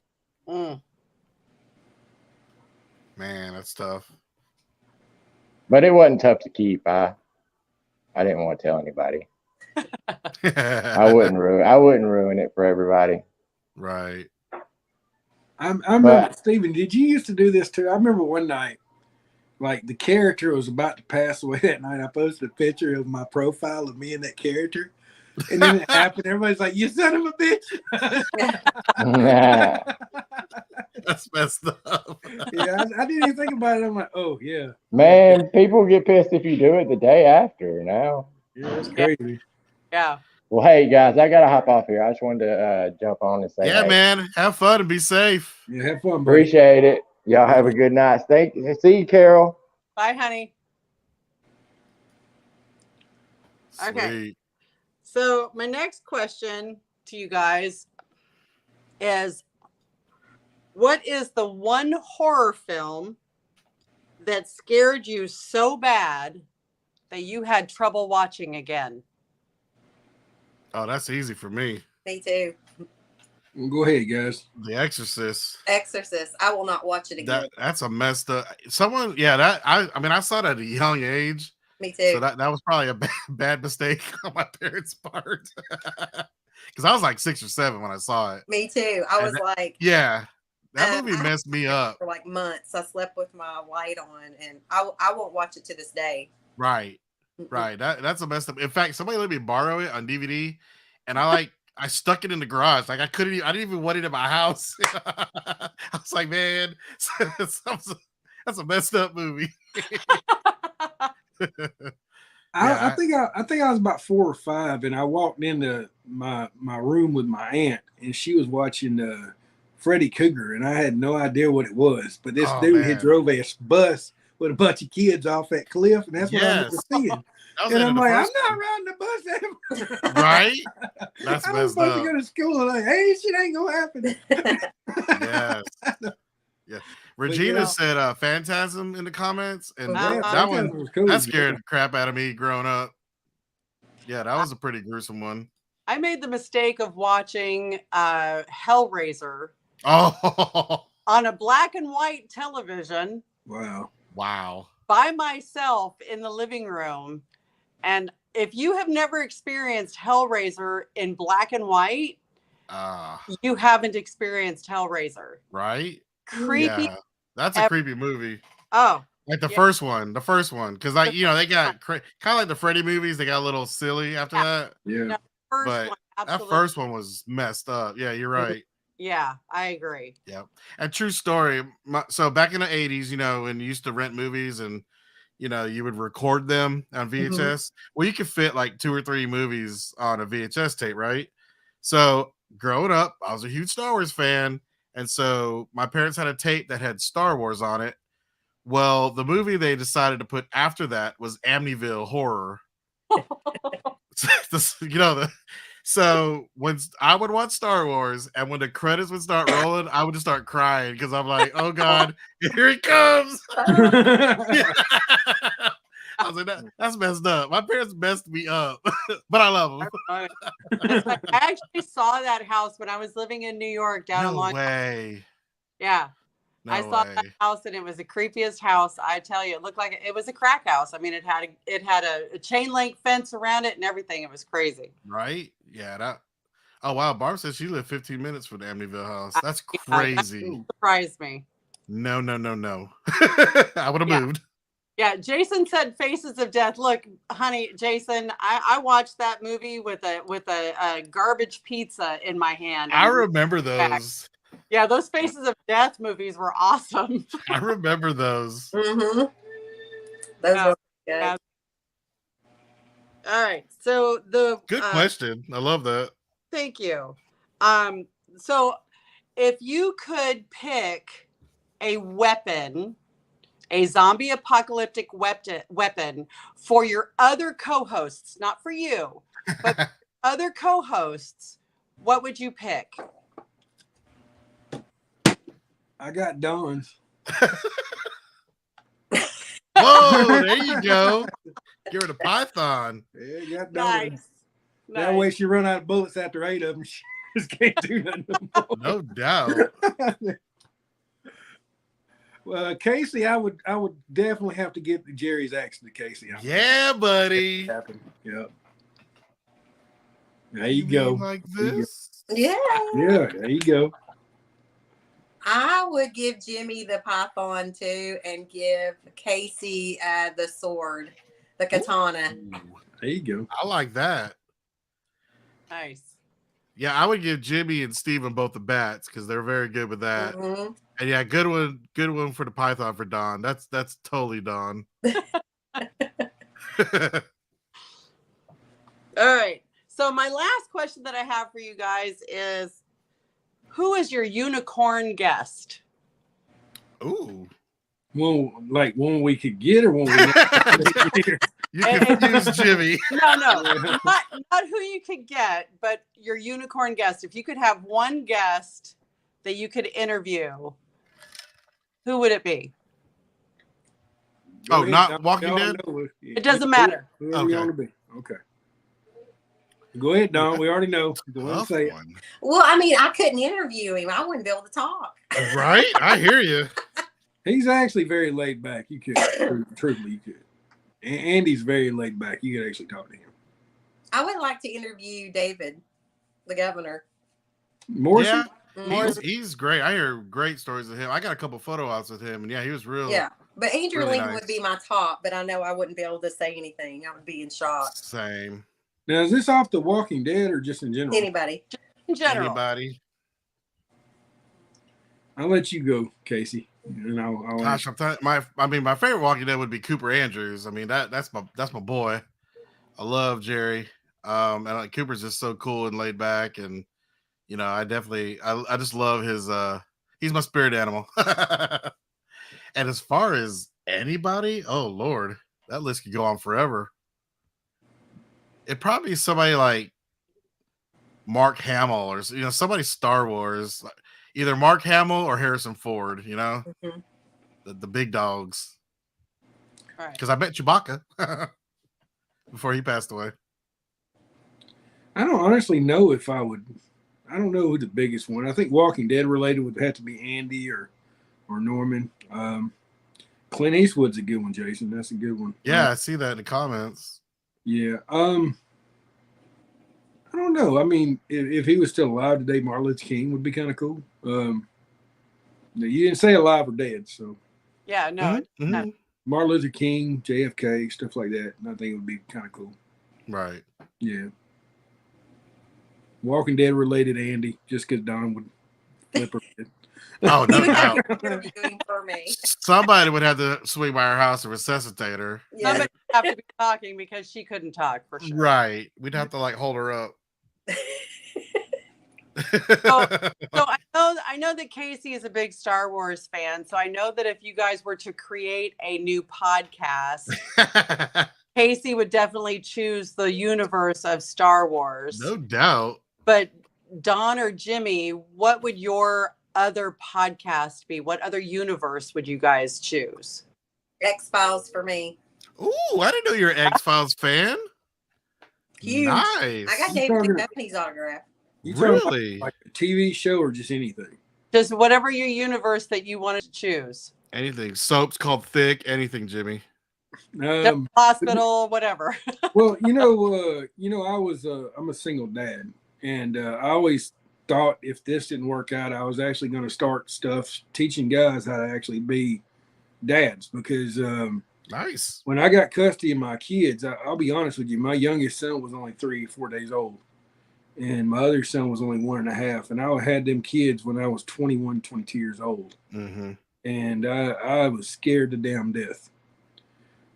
Mm. Man, that's tough. But it wasn't tough to keep. I didn't want to tell anybody. I wouldn't ruin it for everybody. Right. I remember, Steven, did you used to do this too? I remember one night, like the character was about to pass away that night. I posted a picture of my profile of me and that character. And then it happened. Everybody's like, you son of a bitch. That's messed up. Yeah, I didn't even think about it. I'm like, oh, yeah. Man, people get pissed if you do it the day after now. Yeah, that's crazy. Yeah. Well, hey, guys, I got to hop off here. I just wanted to jump on and say Yeah, hey. man. Have fun and be safe. Yeah, have fun, buddy. Appreciate it. Y'all have a good night. See you, Carol. Bye, honey. Okay. Sweet. So my next question to you guys is, what is the one horror film that scared you so bad that you had trouble watching again? Oh, that's easy for me. Me too. Well, go ahead, guys. The Exorcist. Exorcist. I will not watch it again. That's a messed up. Someone, yeah. That I mean, I saw that at a young age, Me too. so that was probably a bad mistake on my parents' part. Because I was like 6 or 7 when I saw it. Me too. I was like, Yeah, that movie I messed me up. for like months. I slept with my light on, and I won't watch it to this day. Right, Mm-mm. right. That's a messed up. In fact, somebody let me borrow it on DVD, and I stuck it in the garage. Like I didn't even want it in my house. I was like, man, that's a messed up movie. I think I was about 4 or 5, and I walked into my room with my aunt, and she was watching Freddy Krueger, and I had no idea what it was. But this dude had drove a bus with a bunch of kids off that cliff, and that's what I remember seeing. And I'm like, I'm not riding the bus ever. Right? That's I was messed supposed up. to go to school, and like, hey, shit ain't gonna happen. Yes. Yeah. Regina said Phantasm in the comments, and Yeah, that one was cool. that scared the crap out of me growing up. Yeah, that was a pretty gruesome one. I made the mistake of watching Hellraiser Oh, on a black and white television Wow. wow. by myself in the living room. And if you have never experienced Hellraiser in black and white, you haven't experienced Hellraiser. Right? Creepy. Yeah, that's a creepy movie. Oh, Like the first one, because like they got kind of like the Freddy movies. They got a little silly after that. Yeah. No, first But one, that absolutely. first one was messed up. Yeah, you're right. Yeah, I agree. Yeah, and true story. So back in the 80s, when you used to rent movies and you would record them on VHS. Well, you could fit like 2 or 3 movies on a VHS tape, right? So growing up, I was a huge Star Wars fan, and so my parents had a tape that had Star Wars on it. Well, the movie they decided to put after that was Amityville Horror. So when I would watch Star Wars and when the credits would start rolling, I would just start crying because I'm like, oh God, here he comes. I was like, that's messed up. My parents messed me up, but I love them. I actually saw that house when I was living in New York down in No Long way. Yeah. No I saw way. that house and it was the creepiest house. I tell you, it looked like it was a crack house. I mean, it had a chain link fence around it and everything. It was crazy. Right? Yeah. Oh wow. Barb says she lived 15 minutes from the Amityville house. That's That crazy. surprised me. No. I would have moved. Yeah, Jason said Faces of Death. Look, honey, Jason, I watched that movie with a garbage pizza in my hand. I remember those. Yeah, those Faces of Death movies were awesome. I remember those. Mm-hmm. Those were good. Yeah. All right. So Good question. I love that. Thank you. So if you could pick a weapon, a zombie apocalyptic weapon for your other co-hosts, not for you, but other co-hosts, what would you pick? I got Dawn's. Whoa, there you go. Give her the python. Yeah, you got Dawn's. Nice. That way she run out of bullets after 8 of them. She just can't do nothing no more. No doubt. Well, Casey, I would definitely have to get Jerry's axe to Casey. Yeah, buddy. Yep. There you go. mean like this? Yeah. Yeah, there you go. I would give Jimmy the python too and give Casey the sword, the katana. Ooh, There you go. I like that. Nice. Yeah, I would give Jimmy and Steven both the bats because they're very good with that. Mhm. And yeah, good one for the python for Don. That's totally Don. All right. So my last question that I have for you guys is, who is your unicorn guest? Ooh. One we could get or one we not get? You confused Jimmy. No, not who you could get, but your unicorn guest. If you could have one guest that you could interview, who would it be? Oh, ahead, not Don. Walking Y'all Dead? know It doesn't matter. Whoever you Okay. want to be. Okay. Go ahead, Don. We already know. Go ahead and Tough say it. one. Well, I mean, I couldn't interview him. I wouldn't be able to talk. Right? I hear you. He's actually very laid back. You could, truthfully, you could. Andy's very laid back. You could actually talk to him. I would like to interview David, the governor. Morrison? Yeah, Mhm. he's great. I hear great stories of him. I got a couple photo ops with him, and yeah, he was real. Yeah. But Andrew Really Lincoln nice. would be my top, but I know I wouldn't be able to say anything. I would be in shock. Same. Now, is this off The Walking Dead or just in general? Anybody. In general. Anybody? I'll let you go, Casey. And I'll Gosh, I'm telling my favorite Walking Dead would be Cooper Andrews. I mean that's my boy. I love Jerry. And Cooper's just so cool and laid back, and you know, I just love his he's my spirit animal. And as far as anybody, oh Lord, that list could go on forever. It'd probably be somebody like Mark Hamill or somebody Star Wars, either Mark Hamill or Harrison Ford, Mhm. the big dogs. Right. Because I bet Chewbacca before he passed away. I don't honestly know if I would. I don't know who the biggest one. I think Walking Dead related would have to be Andy or Norman. Clint Eastwood's a good one, Jason. That's a good one. Yeah, I see that in the comments. Yeah. I don't know. I mean, if he was still alive today, Martin Luther King would be kind of cool. You didn't say alive or dead, so Yeah, no. Mhm. Martin Luther King, JFK, stuff like that. I think it would be kind of cool. Right. Yeah. Walking Dead related Andy, just because Don would flip her head. Oh, no You would have doubt. to interview him for me. Somebody would have to swing by our house and resuscitate her. Yeah. Somebody would have to be talking because she couldn't talk for sure. Right. We'd have to like hold her up. So I know that Casey is a big Star Wars fan. So I know that if you guys were to create a new podcast, Casey would definitely choose the universe of Star Wars. No doubt. But Don or Jimmy, what would your other podcast be? What other universe would you guys choose? X-Files for me. Ooh, I didn't know you're an X-Files fan. Huge. Nice. I got David Duchovny's autograph. You talking about Really? like a TV show or just anything? Just whatever your universe that you wanted to choose. Anything. Soap's called thick. Anything, Jimmy. Hospital, whatever. Well, I was I'm a single dad, and I always thought if this didn't work out, I was actually going to start stuff teaching guys how to actually be dads because Nice. when I got custody of my kids, I'll be honest with you, my youngest son was only 3-4 days old, and my other son was only 1.5, and I had them kids when I was 21, 22 years old, Mm-hmm. and I was scared to damn death.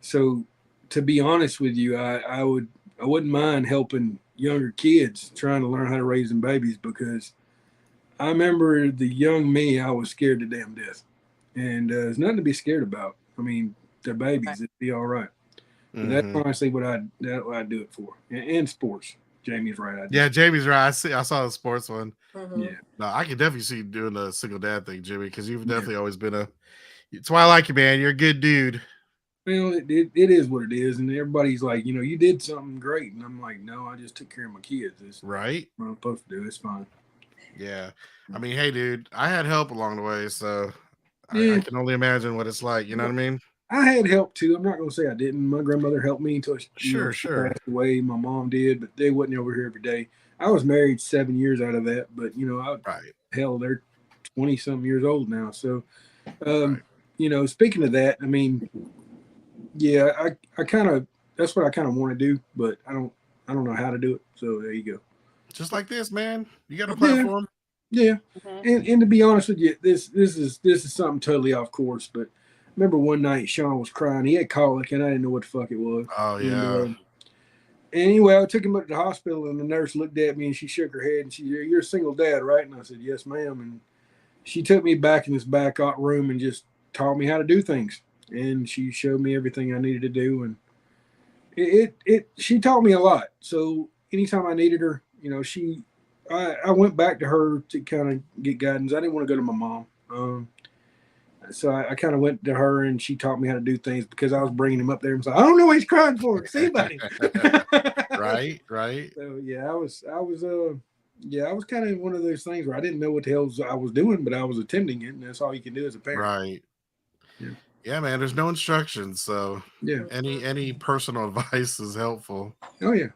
So, to be honest with you, I wouldn't mind helping younger kids trying to learn how to raise them babies because I remember the young me, I was scared to damn death, and there's nothing to be scared about. I mean, they're babies; Right. it'd be all right. Mhm. That's honestly what I'd do it for, and sports. Jamie's right. Yeah, Jamie's right. I saw the sports one. Mhm. Yeah. No, I can definitely see you doing the single dad thing, Jimmy, because you've definitely always been it's why I like you, man. You're a good dude. Well, it is what it is, and everybody's like, you did something great, and I'm like, no, I just took care of my kids. It's Right? what I'm supposed to do. It's fine. Yeah. I mean, hey, dude, I had help along the way, so I Yeah. can only imagine what it's like. You know what I mean? I had help too. I'm not going to say I didn't. My grandmother helped me until she Sure. passed away. My mom did, but they wasn't over here every day. I was married 7 years out of that, but Right. hell, they're 20 something years old now. So, Right. speaking of that, I mean, yeah, I kind of, that's what I kind of want to do, but I don't know how to do it. So there you go. Just like this, man. You got a Yeah. platform. Yeah. Mhm. And to be honest with you, this is something totally off course, but I remember one night Sean was crying. He had colic and I didn't know what the fuck it was. Oh, And, yeah. anyway, I took him up to the hospital and the nurse looked at me and she shook her head and she said, "You're a single dad, right?" And I said, "Yes, ma'am." And she took me back in this back room and just taught me how to do things. And she showed me everything I needed to do. And she taught me a lot. So anytime I needed her, I went back to her to kind of get guidance. I didn't want to go to my mom. so I kind of went to her and she taught me how to do things because I was bringing him up there and so I don't know what he's crying for. See about him. Right, right. So yeah, I was kind of one of those things where I didn't know what the hell I was doing, but I was attempting it, and that's all you can do as a parent. Right. Yeah. Yeah, man. There's no instructions, so Yeah. any personal advice is helpful. Oh yeah.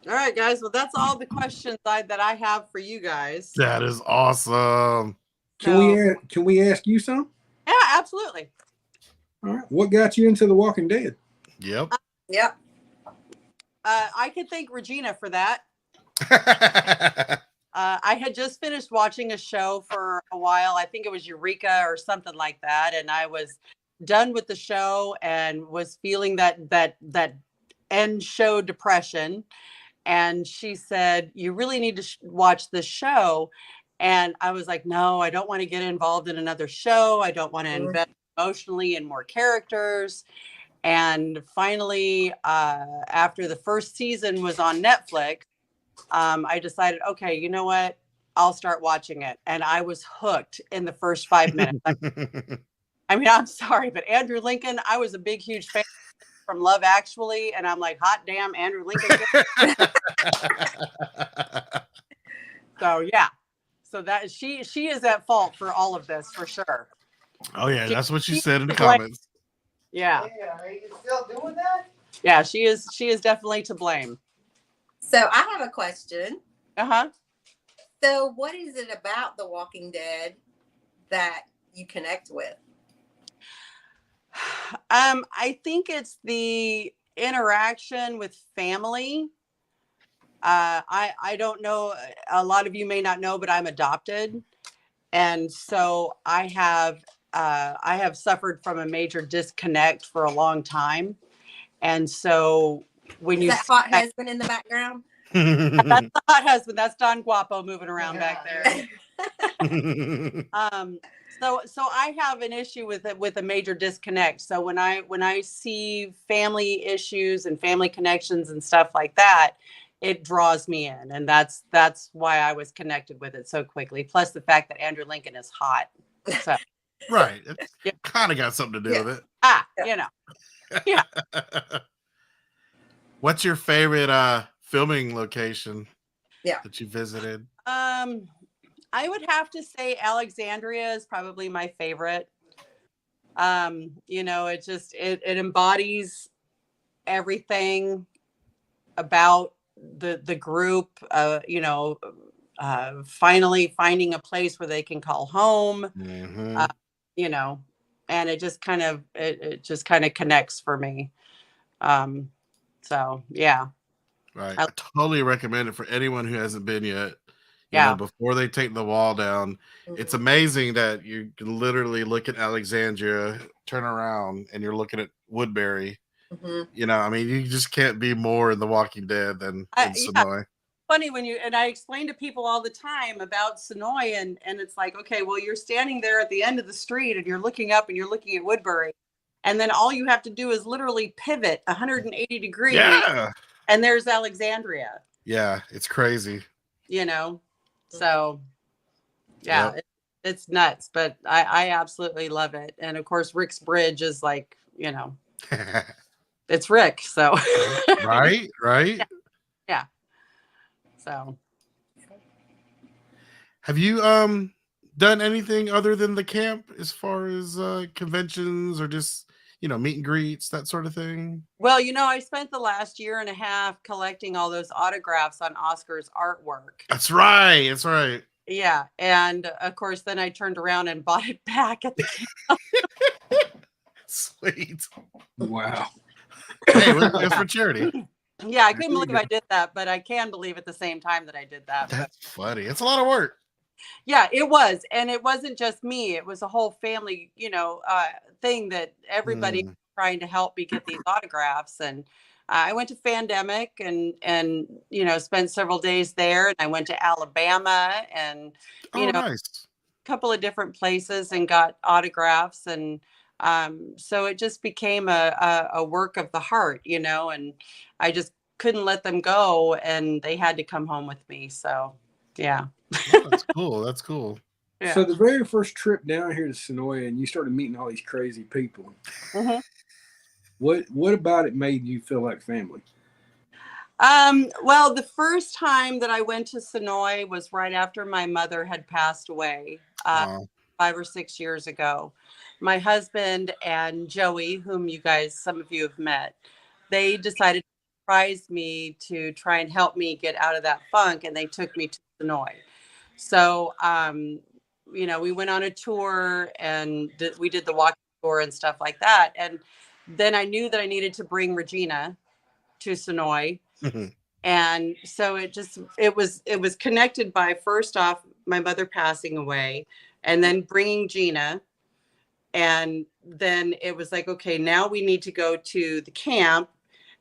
All right, guys. Well, that's all the questions that I have for you guys. That is awesome. Can we ask you some? Yeah, absolutely. All right. What got you into The Walking Dead? Yep. Yep. I could thank Regina for that. I had just finished watching a show for a while. I think it was Eureka or something like that, and I was done with the show and was feeling that end show depression. And she said, "You really need to watch this show." And I was like, "No, I don't want to get involved in another show. I don't want to invest emotionally in more characters." And finally, after the first season was on Netflix, I decided, okay, you know what? I'll start watching it. And I was hooked in the first 5 minutes. I mean, I'm sorry, but Andrew Lincoln, I was a big, huge fan from Love Actually. And I'm like, hot damn, Andrew Lincoln. So, yeah. So that she is at fault for all of this, for sure. Oh, yeah. That's what she said in the Like, comments. Yeah. Are you still doing that? Yeah, she is definitely to blame. So I have a question. Uh-huh. So what is it about The Walking Dead that you connect with? I think it's the interaction with family. I don't know. A lot of you may not know, but I'm adopted. And so I have suffered from a major disconnect for a long time. And so when Is you that hot husband in the background? that's the hot husband, that's Don Guapo moving around back there. So I have an issue with it, with a major disconnect. So when I see family issues and family connections and stuff like that, it draws me in, and that's why I was connected with it so quickly. Plus the fact that Andrew Lincoln is hot. So Right. Yeah. Kind of got something to do with you know. it. What's your favorite filming location that you visited? I would have to say Alexandria is probably my favorite. It just it embodies everything about the group, finally finding a place where they can call home. Mhm. And it just kind of connects for me. So yeah. Right. I totally recommend it for anyone who hasn't been yet. Before they take the wall down. It's amazing that you can literally look at Alexandria, turn around, and you're looking at Woodbury. Mm-hmm. You just can't be more in The Walking Dead than Sonoy. Funny and I explain to people all the time about Sonoy, and it's like, okay, well, you're standing there at the end of the street and you're looking up and you're looking at Woodbury, and then all you have to do is literally pivot 180 degrees. Yeah. And there's Alexandria. Yeah, it's crazy. So yeah, it's nuts, but I absolutely love it. And of course, Rick's Bridge is like, it's Rick. So right. Yeah. So have you done anything other than the camp as far as conventions or just meet and greets, that sort of thing? Well, I spent the last year and a half collecting all those autographs on Oscar's artwork. That's right. Yeah. And of course, then I turned around and bought it back at the camp. Sweet. Wow. Hey, it's for charity. Yeah, I couldn't believe I did that, but I can believe at the same time that I did that. That's funny. It's a lot of work. Yeah, it was. And it wasn't just me. It was a whole family, thing that everybody was trying to help me get these autographs. And I went to Fandemic and spent several days there. And I went to Alabama and, nice. a couple of different places and got autographs. And so it just became a work of the heart, and I just couldn't let them go, and they had to come home with me. So, yeah. Oh, that's cool. Yeah. So the very first trip down here to Sonoya, and you started meeting all these crazy people. Mhm. What about it made you feel like family? Well, the first time that I went to Sonoy was right after my mother had passed away, Aw. 5 or 6 years ago. My husband and Joey, whom you guys, some of you have met, they decided to surprise me to try and help me get out of that funk, and they took me to Sonoy. So, we went on a tour and we did the walking tour and stuff like that. And then I knew that I needed to bring Regina to Sonoy. And so it was connected by, first off, my mother passing away, and then bringing Gina. And then it was like, okay, now we need to go to the camp.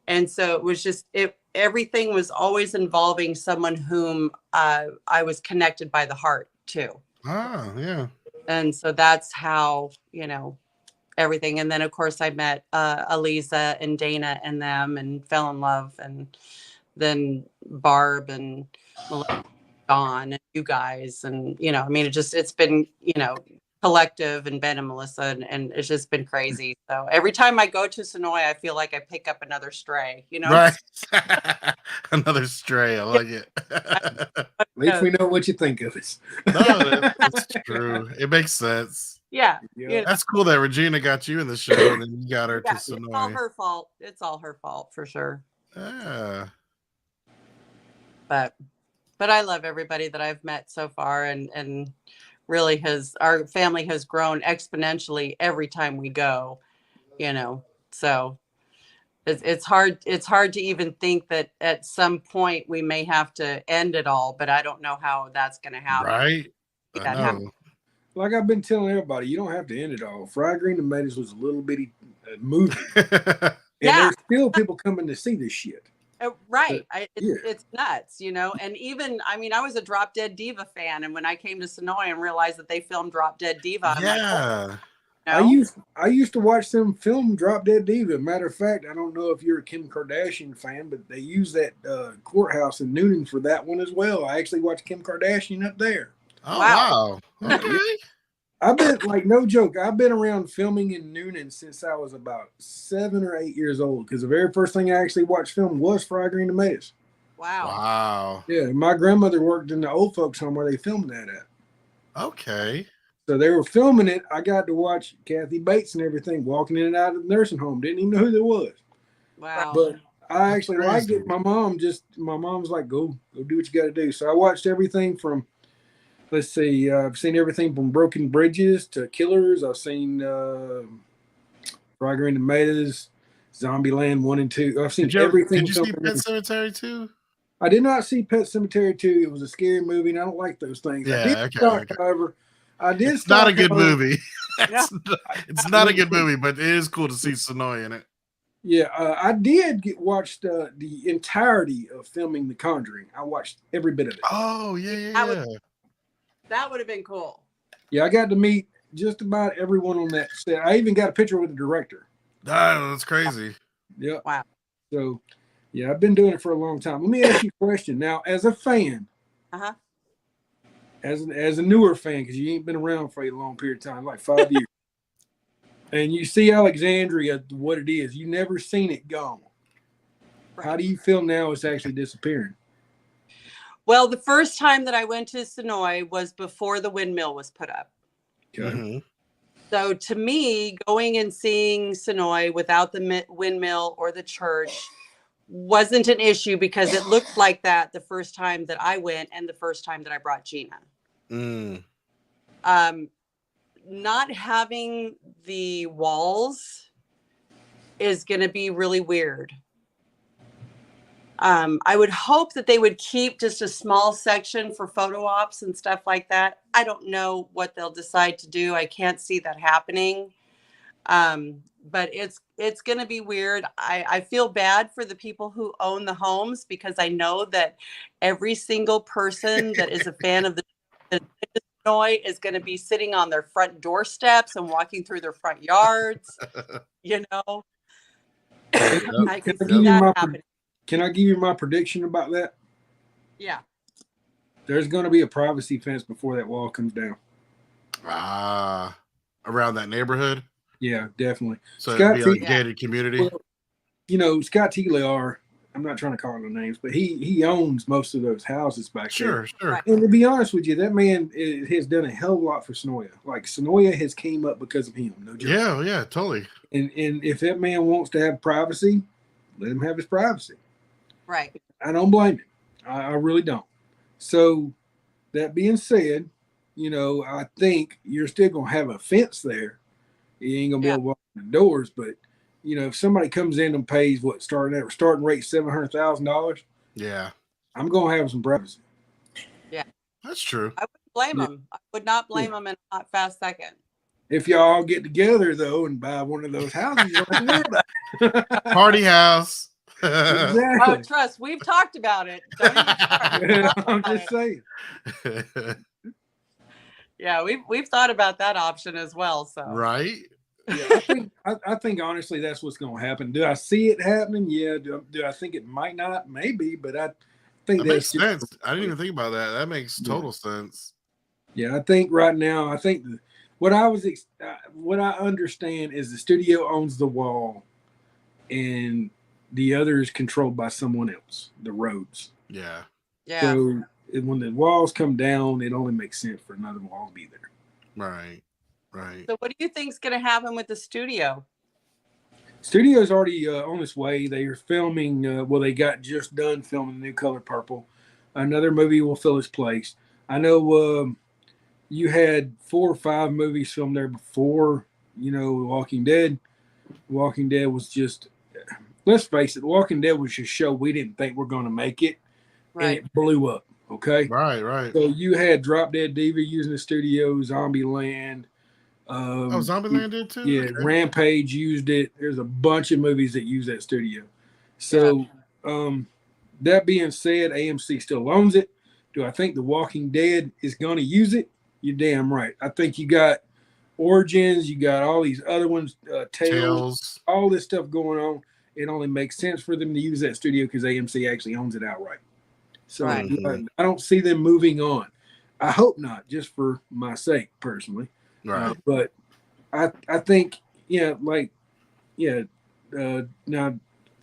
And so it was just, everything was always involving someone whom I was connected by the heart to. Oh, yeah. And so that's how, everything. And then of course I met Aliza and Dana and them and fell in love. And then Barb and Melissa, Dawn and you guys. And, it's been, collective, and Ben and Melissa, and it's just been crazy. So every time I go to Sonoy, I feel like I pick up another stray, Right. Another stray. I like it. At least we know what you think of us. No, that's true. It makes sense. Yeah. Yeah. That's cool that Regina got you in the show and then you got her to It's all Sonoy. her fault. It's all her fault for sure. Yeah. But I love everybody that I've met so far, and really our family has grown exponentially every time we go, so it's hard to even think that at some point we may have to end it all, but I don't know how that's going to happen. Right. That I know. Like I've been telling everybody, you don't have to end it all. Fried Green Tomatoes was a little bitty movie. And there's still people coming to see this shit. Right. Yeah. It's nuts, and even, I was a Drop Dead Diva fan, and when I came to Sonoy and realized that they filmed Drop Dead Diva, I'm Yeah. I used to watch them film Drop Dead Diva. Matter of fact, I don't know if you're a Kim Kardashian fan, but they use that courthouse in Noonan for that one as well. I actually watched Kim Kardashian up there. Oh, wow. Okay. I've been, like, no joke, I've been around filming in Noonan since I was about 7 or 8 years old, because the very first thing I actually watched film was Fried Green Tomatoes. Wow. Yeah, my grandmother worked in the old folks home where they filmed that at. Okay. So they were filming it. I got to watch Kathy Bates and everything walking in and out of the nursing home. Didn't even know who there was. Wow. But I actually Crazy. liked it. My mom was like, go do what you got to do. So I watched everything from, let's see, I've seen everything from Broken Bridges to Killers. I've seen Fried Green Tomatoes, Zombieland 1 and 2. I've seen everything. Did you see Pet Cemetery 2? I did not see Pet Cemetery 2. It was a scary movie, and I don't like those things. Yeah, okay. However, I did. It's not a good however, movie. It's not a good movie, but it is cool to see Sonoy in it. Yeah, I did watch the entirety of filming The Conjuring. I watched every bit of it. Oh, yeah. That would have been cool. Yeah, I got to meet just about everyone on that set. I even got a picture with the director. Oh, that's crazy. Yeah. Wow. So, yeah, I've been doing it for a long time. Let me ask you a question. Now, as a fan, as a newer fan, because you ain't been around for a long period of time, like 5 years, and you see Alexandria, what it is, you never seen it gone. Right. How do you feel now it's actually disappearing? Well, the first time that I went to Sonoy was before the windmill was put up. Okay. Mm-hmm. So to me, going and seeing Sonoy without the windmill or the church wasn't an issue, because it looked like that the first time that I went and the first time that I brought Gina. Not having the walls is going to be really weird. I would hope that they would keep just a small section for photo ops and stuff like that. I don't know what they'll decide to do. I can't see that happening. But it's going to be weird. I feel bad for the people who own the homes, because I know that every single person that is a fan of the Sonoy is going to be sitting on their front doorsteps and walking through their front yards. I can see that happening. Can I give you my prediction about that? Yeah. There's going to be a privacy fence before that wall comes down. Around that neighborhood. Yeah, definitely. So Scott it'd be like T- a gated community. Well, you know, Scott Tealar, I'm not trying to call him names, but he owns most of those houses back there. Sure. Right. And to be honest with you, that man has done a hell of a lot for Sonoya. Like Sonoya has came up because of him. No joke. Yeah, totally. And if that man wants to have privacy, let him have his privacy. Right. I don't blame him. I really don't. So that being said, you know, I think you're still gonna have a fence there. You ain't gonna be able to walk in the doors, but you know, if somebody comes in and pays what starting rate $700,000, Yeah, I'm gonna have some privacy. that's true. I wouldn't blame Yeah. them. I would not blame them in a hot, fast second. If y'all all get together though and buy one of those houses, you don't have to worry about it. Party house. Oh, Exactly. trust, we've talked about it. Don't even start. We've talked I'm about just it. saying. Yeah, we've thought about that option as well. So Right? Yeah, I think honestly that's what's going to happen. Do I see it happening? Yeah. Do I think it might not? Maybe, but I think That makes that's sense. I didn't even think about that. That makes total sense. Yeah, I think right now, what I understand is the studio owns the wall, and the other is controlled by someone else. The roads. Yeah. yeah, So when the walls come down, it only makes sense for another wall to be there. Right. So what do you think's going to happen with the studio? Studio's already on its way. They are filming. They got just done filming New Color Purple. Another movie will fill its place. I know you had 4 or 5 movies filmed there before. You know, Walking Dead. Walking Dead was just. Let's face it, Walking Dead was a show we didn't think we're going to make it, and Right. it blew up. Okay. Right. So you had Drop Dead Diva using the studio, Zombieland. Zombieland did too? Yeah, Okay. Rampage used it. There's a bunch of movies that use that studio. So, that being said, AMC still owns it. Do I think The Walking Dead is going to use it? You're damn right. I think you got Origins, you got all these other ones, Tales, all this stuff going on. It only makes sense for them to use that studio because AMC actually owns it outright. So Right. I don't see them moving on. I hope not, just for my sake personally. Right. But I think, now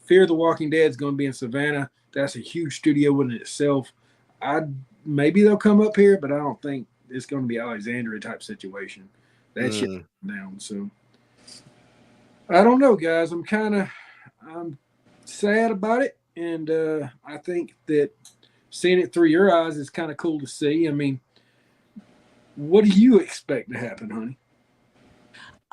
Fear the Walking Dead is going to be in Savannah. That's a huge studio in itself. Maybe they'll come up here, but I don't think it's going to be Alexandria type situation. That shit down. So I don't know, guys. I'm sad about it, and I think that seeing it through your eyes is kind of cool to see. I mean, what do you expect to happen, honey?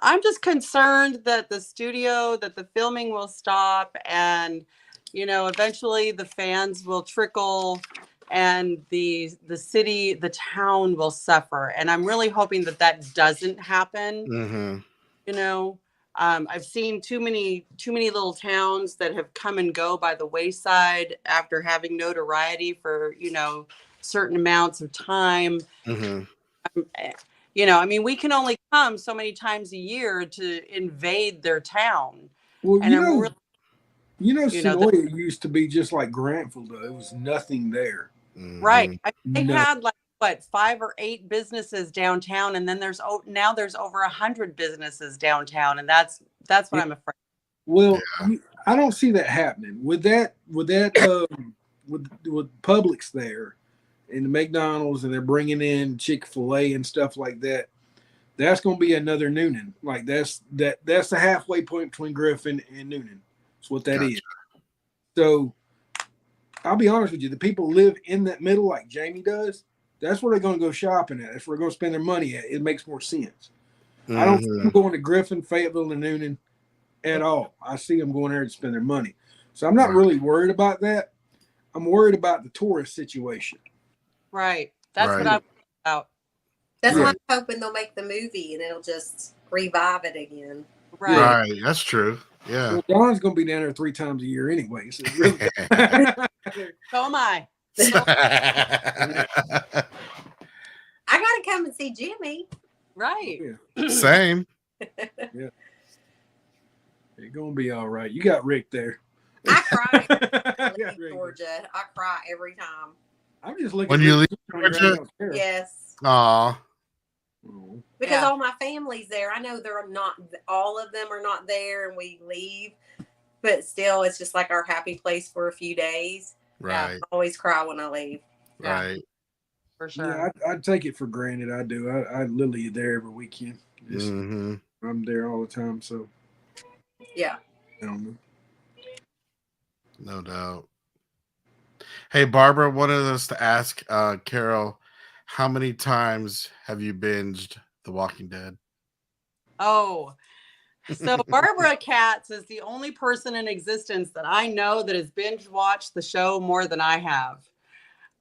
I'm just concerned that the filming will stop, and eventually the fans will trickle, and the city, the town will suffer. And I'm really hoping that doesn't happen. Mm-hmm. I've seen too many little towns that have come and go by the wayside after having notoriety for certain amounts of time. Mm-hmm. We can only come so many times a year to invade their town. Well, And Sonoya used to be just like Grantville, though. There was nothing there. Right. They No. had 5 or 8 businesses downtown, and then there's over 100 businesses downtown, and that's what I'm afraid. Well, I don't see that happening. With Publix there and the McDonald's, and they're bringing in Chick-fil-A and stuff like that, that's going to be another Noonan. Like that's the halfway point between Griffin and Noonan. That's what that is. So I'll be honest with you, the people live in that middle like Jamie does. That's where they're going to go shopping at. That's where they're going to spend their money at. It makes more sense. Mm-hmm. I don't see them going to Griffin, Fayetteville, and Noonan at all. I see them going there to spend their money. So I'm not really worried about that. I'm worried about the tourist situation. Right. That's what I'm about. That's why I'm hoping they'll make the movie and it'll just revive it again. Right. That's true. Yeah. Well, Don's going to be down there 3 times a year anyway. So really, So am I. I gotta come and see Jimmy. Right. Same. You're going to be all right. You got Rick there. I cry Yeah, in Georgia. I cry every time. I'm just looking When you leave Georgia? Yes. Aw. Oh. because Yeah. all my family's there. I know they're not, all of them are not there, and we leave, but still, it's just like our happy place for a few days. Yeah. Right. I always cry when I leave. Yeah. Right. For sure. Yeah, I take it for granted. I do. I literally there every weekend. Just, Mm-hmm. I'm there all the time, so Yeah. I don't know. No doubt. Hey, Barbara wanted us to ask Carol, how many times have you binged The Walking Dead? Oh, so Barbara Katz is the only person in existence that I know that has binge watched the show more than I have.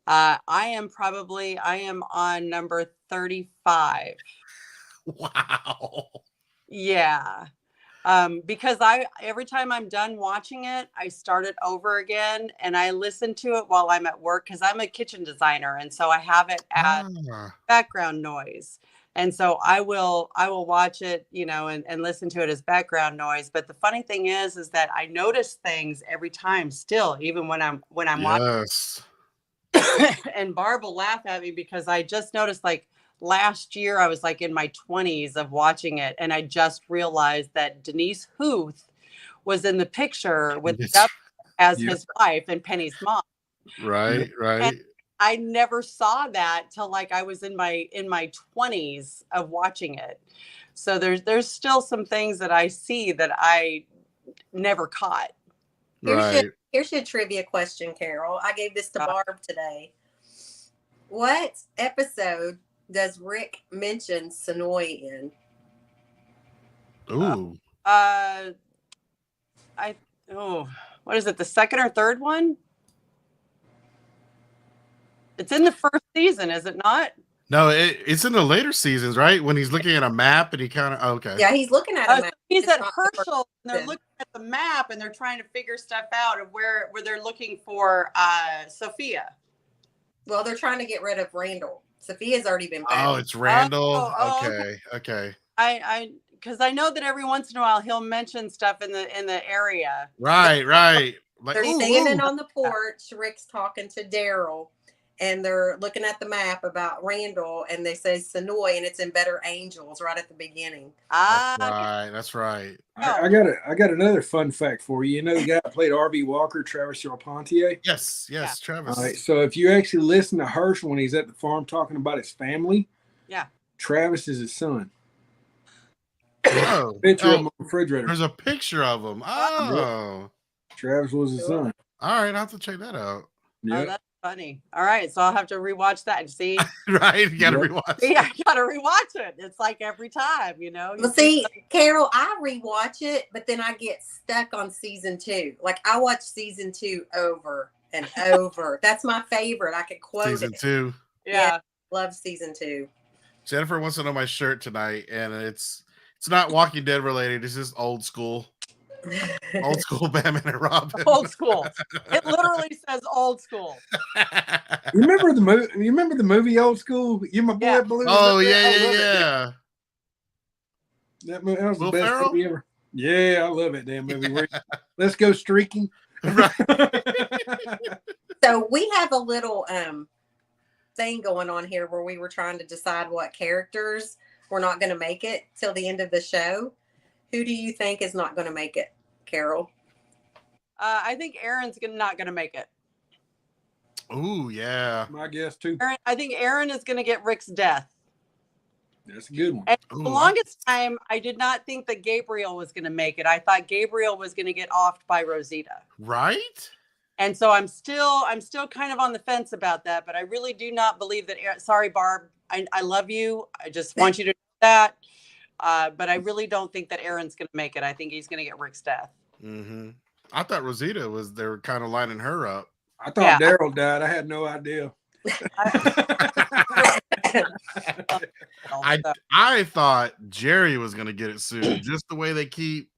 I am on number 35. Wow. Yeah. Because every time I'm done watching it, I start it over again and I listen to it while I'm at work because I'm a kitchen designer. And so I have it as Ah, background noise. And so I will watch it, and listen to it as background noise. But the funny thing is that I notice things every time still, even when I'm watching. yes. And Barb will laugh at me because I just noticed, like, last year I was like in my 20s of watching it, and I just realized that Denise Huth was in the picture with Yes. Doug as Yep. his wife and Penny's mom. Right, right. I never saw that till like I was in my 20s of watching it. So there's still some things that I see that I never caught. Right. Here's your trivia question, Carol. I gave this to Barb today. What episode does Rick mention Sonoy in? Ooh. What is it? The second or third one? It's in the first season, is it not? No, it's in the later seasons, right? When he's looking at a map and he kind of okay. Yeah, he's looking at a So map. he's It's at not the first Herschel and they're season. looking at the map and they're trying to figure stuff out of where they're looking for Sophia. Well, they're trying to get rid of Randall. Sophia's already been Oh, found. it's Randall. Oh, Okay. Because I know that every once in a while he'll mention stuff in the area. Right. Like, They're ooh, standing ooh. on the porch. Rick's talking to Daryl, and they're looking at the map about Randall, and they say Sonoy, and it's in Better Angels right at the beginning. That's right. I got another fun fact for you. You know the guy that played R.V. Walker, Travis Charpentier? Yes, Travis. All right. So if you actually listen to Herschel when he's at the farm talking about his family, Yeah. Travis is his son. Oh, Picture of him on the refrigerator. there's a picture of him. Oh, Travis was his son. all right. I'll have to check that out. Yeah. Oh, that's funny. All right, so I'll have to rewatch that and see. Right, you gotta Yep. rewatch. Yeah, I gotta rewatch it. It's like every time, Well, see, Carol, I rewatch it, but then I get stuck on season 2. Like I watch season 2 over and over. That's my favorite. I could quote Season it. 2. Yeah. Love season 2. Jennifer wants to know my shirt tonight, and it's not Walking Dead related. It's just old school Batman and Robin. Old school. It literally says old school. You remember the movie? You remember the movie Old School? You my boy Yeah. Blue. Oh I yeah, love it. yeah. That was the Will best Ferrell? movie ever. Yeah, I love it. Damn movie. Let's go streaking. Right. So we have a little thing going on here where we were trying to decide what characters were not going to make it till the end of the show. Who do you think is not going to make it, Carol? I think Aaron's not gonna make it. Ooh, yeah. My guess too. I think Aaron is gonna get Rick's death. That's a good one. And Ooh, the longest time, I did not think that Gabriel was gonna make it. I thought Gabriel was gonna get offed by Rosita. Right? And so I'm still kind of on the fence about that, but I really do not believe that. Sorry, Barb. I love you. I just want you to know that. But I really don't think that Aaron's going to make it. I think he's going to get Rick's death. Mm-hmm. I thought Rosita they were kind of lining her up. I thought Daryl died. I had no idea. I thought Jerry was gonna get it soon, just the way they keep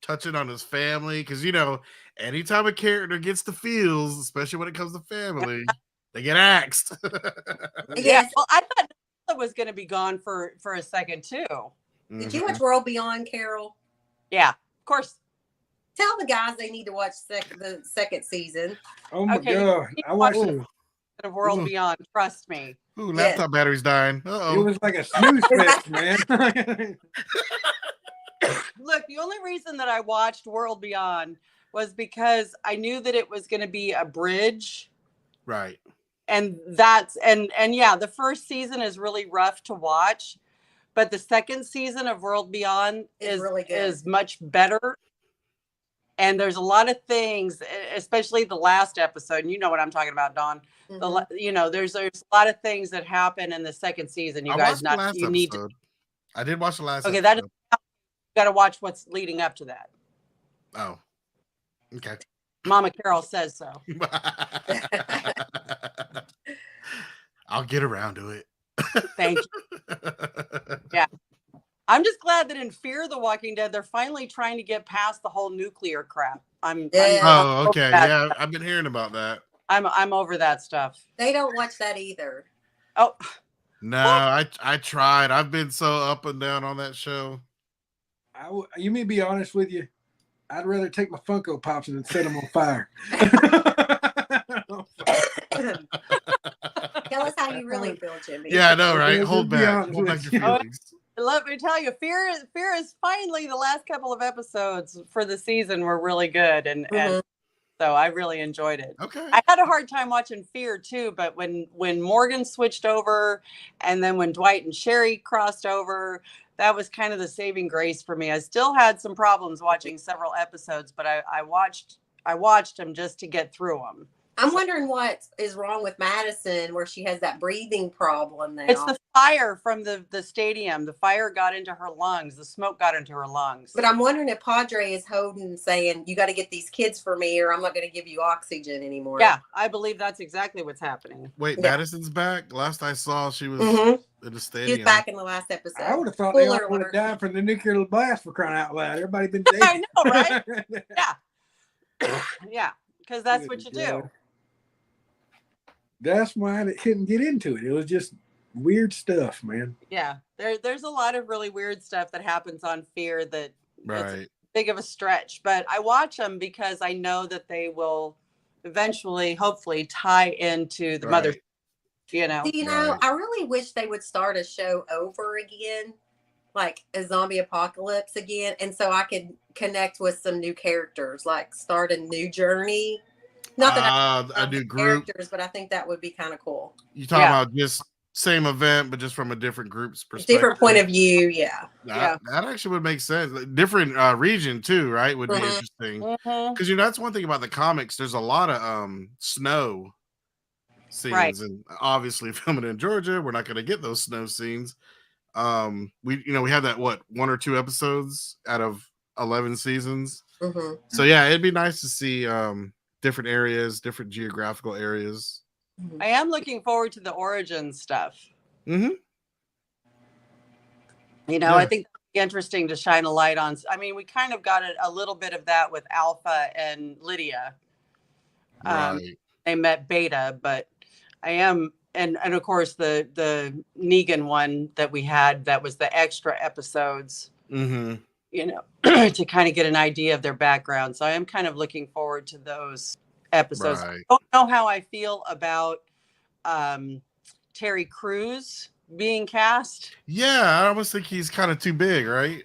touching on his family. Because anytime a character gets the feels, especially when it comes to family, they get axed. Yes. Well, I thought Nella was going to be gone for a second too. Did you watch World Beyond, Carol? Yeah, of course. Tell the guys they need to watch the second season. Oh my Okay, god! you I watched watch it. The World Ooh. Beyond. Trust me. Ooh, laptop battery's dying. It Uh-oh. was like a snooze fest, man. Look, the only reason that I watched World Beyond was because I knew that it was going to be a bridge. Right. And that's and yeah, the first season is really rough to watch, but the second season of World Beyond It's really good. is much better. And there's a lot of things, especially the last episode, and you know what I'm talking about, Dawn. Mhm. You know, there's a lot of things that happen in the second season. You I guys watched the last you need to episode. I did watch the last okay, episode. you got to watch what's leading up to that. Oh. Okay. Mama Carol says so. I'll get around to it. Thank you. Yeah. I'm just glad that in Fear the Walking Dead, they're finally trying to get past the whole nuclear crap. Yeah. Oh, over okay. that. Yeah, I've been hearing about that. I'm over that stuff. They don't watch that either. Oh, No, I tried. I've been so up and down on that show. You may be honest with you. I'd rather take my Funko Pops and set them on fire. Tell us how you really feel, Jimmy. Yeah, I know, right? Let's Hold be back. honest Hold with back your you. feelings. let me tell you, Fear is finally the last couple of episodes for the season were really good, and so I really enjoyed it. Okay. I had a hard time watching Fear too, but when Morgan switched over, and then when Dwight and Sherry crossed over, that was kind of the saving grace for me. I still had some problems watching several episodes, but I watched them just to get through them. I'm wondering what is wrong with Madison where she has that breathing problem now. It's the fire from the stadium. The fire got into her lungs. The smoke got into her lungs. But I'm wondering if Padre is holding saying, you got to get these kids for me or I'm not going to give you oxygen anymore. Yeah, I believe that's exactly what's happening. Wait, Yeah. Madison's back? Last I saw, she was Mhm. in the He stadium. was back in the last episode. I would have thought they Spoiler all would have alert. died from the nuclear blast for crying out loud. Everybody been dead. I know, right? Yeah, because that's what you do. That's why they couldn't get into it. It was just weird stuff, man. Yeah, there's a lot of really weird stuff that happens on Fear that it's Right. big of a stretch, but I watch them because I know that they will eventually, hopefully, tie into the mother. Right. You know, Do you know, Right. I really wish they would start a show over again, like a zombie apocalypse again. And so I could connect with some new characters, like start a new journey. Not that I A love new the group. characters, but I think that would be kind of cool. You talking Yeah. about just same event, but just from a different group's perspective. Different point of view. Yeah. That actually would make sense. Like, different region too, right? Would be Mhm. interesting. Mhm. Because that's one thing about the comics. There's a lot of snow scenes, Right. and obviously filming in Georgia, we're not going to get those snow scenes. We had that 1 or 2 episodes out of 11 seasons. hmm So yeah, it'd be nice to see different areas, different geographical areas. I am looking forward to the origin stuff. Mm-hmm. You know, Yeah. I think it's interesting to shine a light on. I mean, we kind of got a little bit of that with Alpha and Lydia. Right. They met Beta, but I am, and of course the Negan one that we had, that was the extra episodes, Mm-hmm. you know, to kind of get an idea of their background. So I am kind of looking forward to those episodes. Right. I don't know how I feel about Terry Crews being cast. Yeah, I almost think he's kind of too big, right?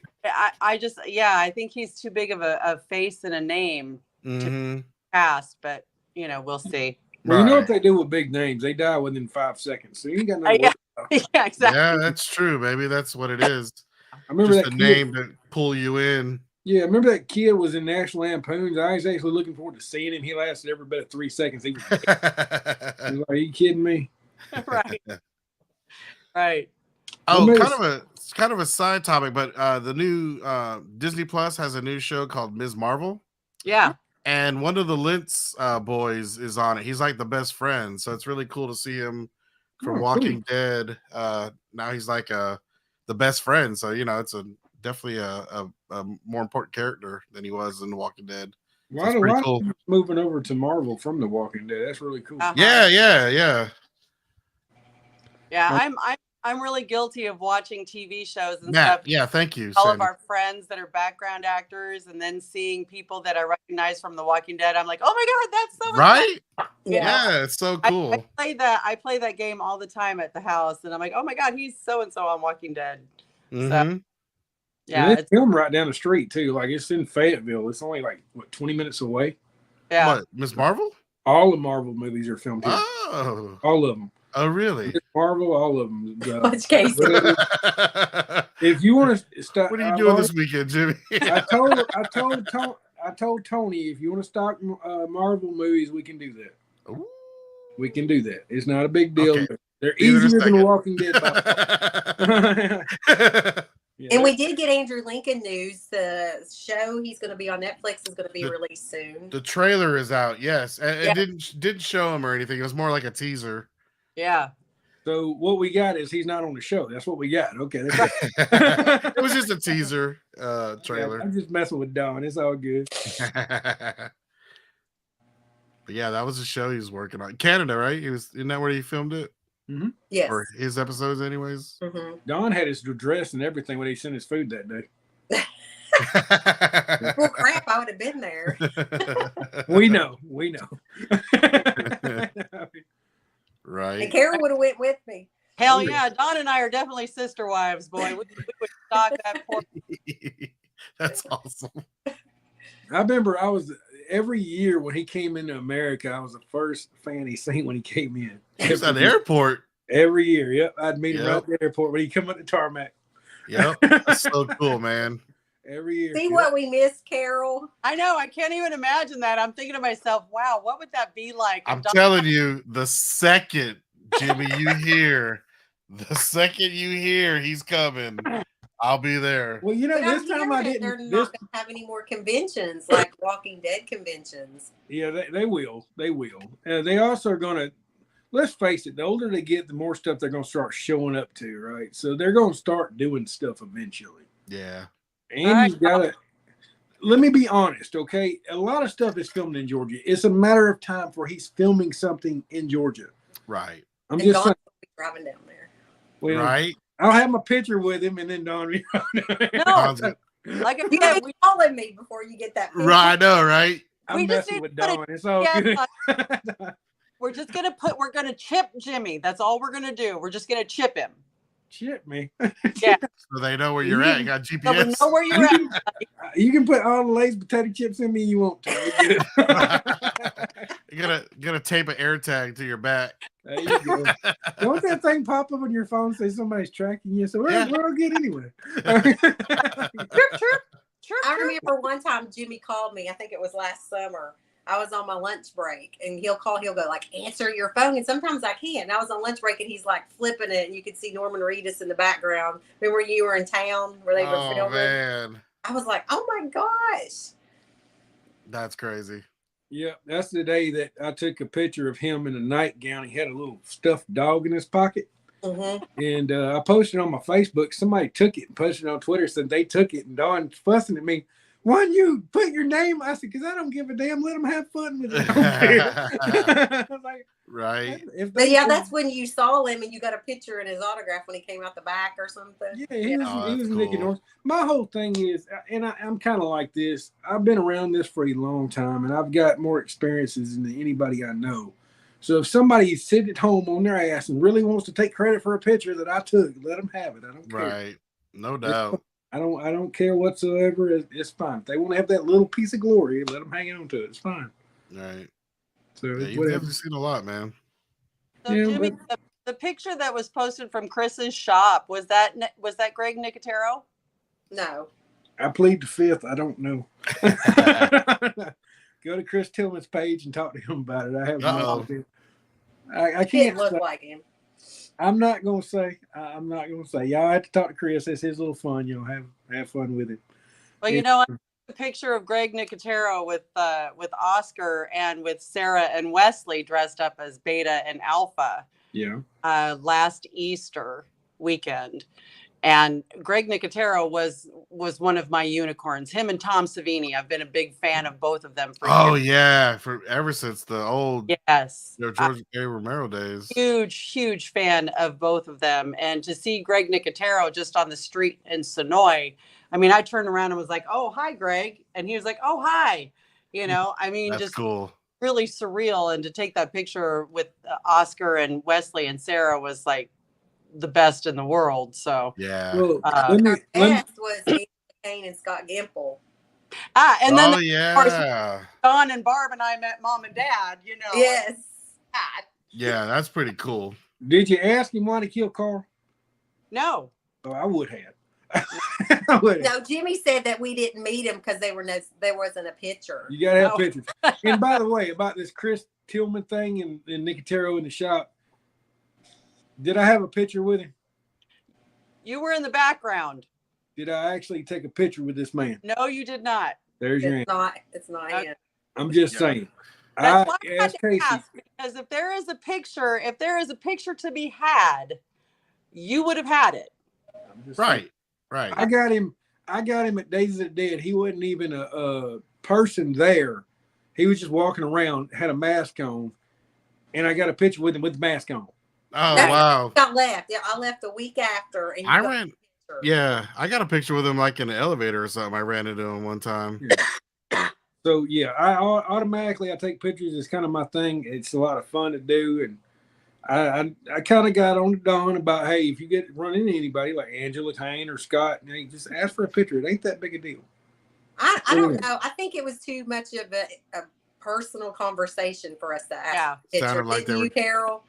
I just, yeah, I think he's too big of a face and a name Mm-hmm. cast, but you know, we'll see. Well, you know what Right. they do with big names? They die within 5 seconds. So you ain't got no. Yeah. Yeah, exactly. Yeah, that's true. Maybe that's what it is. I remember Just that a kid. name to pull you in. Yeah, remember that kid was in National Lampoon's. I was actually looking forward to seeing him. He lasted every bit of 3 seconds. He was dead. I was like, are you kidding me? Right. Right. Oh, What kind of a side topic, but the new Disney Plus has a new show called Ms. Marvel, Yeah. and one of the Lintz boys is on it. He's like the best friend, so it's really cool to see him from Oh, Walking Dead. Now he's like the best friend, so it's definitely a more important character than he was in The Walking Dead. Why That's do pretty I cool. moving over to Marvel from The Walking Dead? That's really cool. Uh-huh. Yeah. Yeah. I'm really guilty of watching TV shows and Matt, stuff. yeah, thank you. All of Sandy. our friends that are background actors, and then seeing people that I recognize from The Walking Dead. I'm like, oh my God, that's so Right? Yeah. Yeah, it's so cool. I play that game all the time at the house, and I'm like, oh my God, he's so and so on Walking Dead. Mhm. Yeah, And it's it's, filmed right down the street too. Like it's in Fayetteville. It's only like what 20 minutes away. yeah. What, Miss Marvel? All the Marvel movies are filmed here. Oh. All of them. Oh, really? Miss Marvel, all of them. Watch Casey. If you want to start, What are you doing this weekend, Jimmy? I told Tony if you want to stock Marvel movies, we can do that. Ooh. We can do that. It's not a big deal. Okay. They're Either a easier than The second. Walking Dead. Yeah, And we did get Andrew Lincoln news. The show he's going to be on Netflix is going to be released soon. The trailer is out, yes. And Yeah. it didn't show him or anything. It was more like a teaser. Yeah. So what we got is he's not on the show. That's what we got. Okay. That's It was just a teaser trailer. I'm just messing with Don. It's all good. But yeah, that was the show he was working on. Canada, right? Isn't that where he filmed it? Yes. Or his episodes anyways? Mhm. Don had his dress and everything when he sent his food that day. Well, crap, I would have been there. We know. Right. And Carol would have went with me. Hell Oh, yeah. Dawn and I are definitely sister wives, boy. We would stock that poor. That's awesome. I remember every year when he came into America, I was the first fan he seen when he came in. He was at the airport. Every year. Yep. I'd meet him Yep. right at the airport when he come up the tarmac. Yep. That's so cool, man. Every year. See Yep. what we missed, Carol? I know. I can't even imagine that. I'm thinking to myself, wow, what would that be like? I'm telling you, the second, Jimmy, the second you hear he's coming, I'll be there. Well, you know, But this I'm time I hearing that they're didn't. not This, going to have any more conventions like Walking Dead conventions. yeah, they will. They will. They also are going to, let's face it, the older they get, the more stuff they're going to start showing up to, right? So they're going to start doing stuff eventually. Yeah. And you've got to, let me be honest, okay? A lot of stuff is filmed in Georgia. It's a matter of time for he's filming something in Georgia. Right. I'm And just Dawn saying. will be driving down there. Well, Right. I'll have my picture with him and then Don. No, like I You said, ain't calling me before you get that picture. Right. I know, right? I'm We just messing need with to put Don. It's all yeah, good. we're just gonna chip Jimmy. That's all we're gonna do. We're just gonna chip him. Shit, me. Yeah. So they know where you're at. You got So we GPS. know where you're at. You can put all the Lay's potato chips in me you want to. You're gonna tape an air tag to your back. There you go. Don't that thing pop up on your phone say somebody's tracking you? So we're all good anyway. I remember one time Jimmy called me. I think it was last summer. I was on my lunch break, and he'll go like, answer your phone. And sometimes I can't. And I was on lunch break, and he's like flipping it, and you could see Norman Reedus in the background. Remember you were in town where they were Oh filming? man, I was like, oh my gosh. that's crazy. Yeah, that's the day that I took a picture of him in a nightgown. He had a little stuffed dog in his pocket. Mm-hmm. And I posted on my Facebook. Somebody took it and posted it on Twitter, said they took it. And Dawn fussing at me. Why don't you put your name? I said, because I don't give a damn. Let them have fun with it. I don't care. I was like, Right. if But they yeah, can- that's when you saw him and you got a picture in his autograph when he came out the back or something. Yeah, he was, Oh, he that's was Nicky cool. Norris. My whole thing is, and I'm kind of like this. I've been around this for a long time, and I've got more experiences than anybody I know. So if somebody sits at home on their ass and really wants to take credit for a picture that I took, let them have it. I don't care. Right. No doubt. I don't care whatsoever. It's fine. If they want to have that little piece of glory, let them hang on to it. It's fine. Right. So Yeah, it's you've whatever. definitely seen a lot, man. So Yeah, Jimmy, the picture that was posted from Chris's shop was that Greg Nicotero? No. I plead the fifth. I don't know. Go to Chris Tillman's page and talk to him about it. I have no Uh-oh. idea. I He can't. didn't look say- like him. I'm not gonna say. I'm not gonna say. Y'all have to talk to Chris. It's his little fun. Have fun with it. Well, you It's- know, I have a picture of Greg Nicotero with Oscar and with Sarah and Wesley dressed up as Beta and Alpha Yeah. last Easter weekend. And Greg Nicotero was one of my unicorns. Him and Tom Savini. I've been a big fan of both of them for Oh years. yeah, for ever since the old Yes. George A. Romero days. Huge fan of both of them. And to see Greg Nicotero just on the street in Sonoy, I mean, I turned around and was like, "Oh, hi, Greg," and he was like, "Oh, hi." You know, I mean, That's just cool. really surreal. And to take that picture with Oscar and Wesley and Sarah was like the best in the world. So Yeah. Well, Our let me, best was Andy Kane and Scott Gimple. and then Oh yeah. Don and Barb and I met Mom and Dad. You know, Yes. Yeah, that's pretty cool. did you ask him why to kill Carl? No. Oh, I would have. I would have. No, Jimmy said that we didn't meet him because there wasn't a picture. You gotta have Oh. pictures. And by the way, about this Chris Tillman thing and Nicotero in the shop, did I have a picture with him? You were in the background. Did I actually take a picture with this man? No, you did not. There's your answer. It's not Okay. him. I'm just Yeah. saying. That's why I had asked to Casey. ask, because if there is a picture to be had, you would have had it. I'm just saying. Right. I got him at Days of the Dead. He wasn't even a person there. He was just walking around, had a mask on, and I got a picture with him with the mask on. Oh That's- wow. I left. Yeah, I left a week after. And I you got ran. a picture. Yeah, I got a picture with him like in the elevator or something. I ran into him one time. So yeah, I automatically I take pictures. It's kind of my thing. It's a lot of fun to do, and I kind of got on to Don about, hey, if you get run into anybody like Angela Kane or Scott, hey, just ask for a picture. It ain't that big a deal. I don't know. I think it was too much of a personal conversation for us to ask. Yeah. a picture. Sounded like Didn't they you, Carol?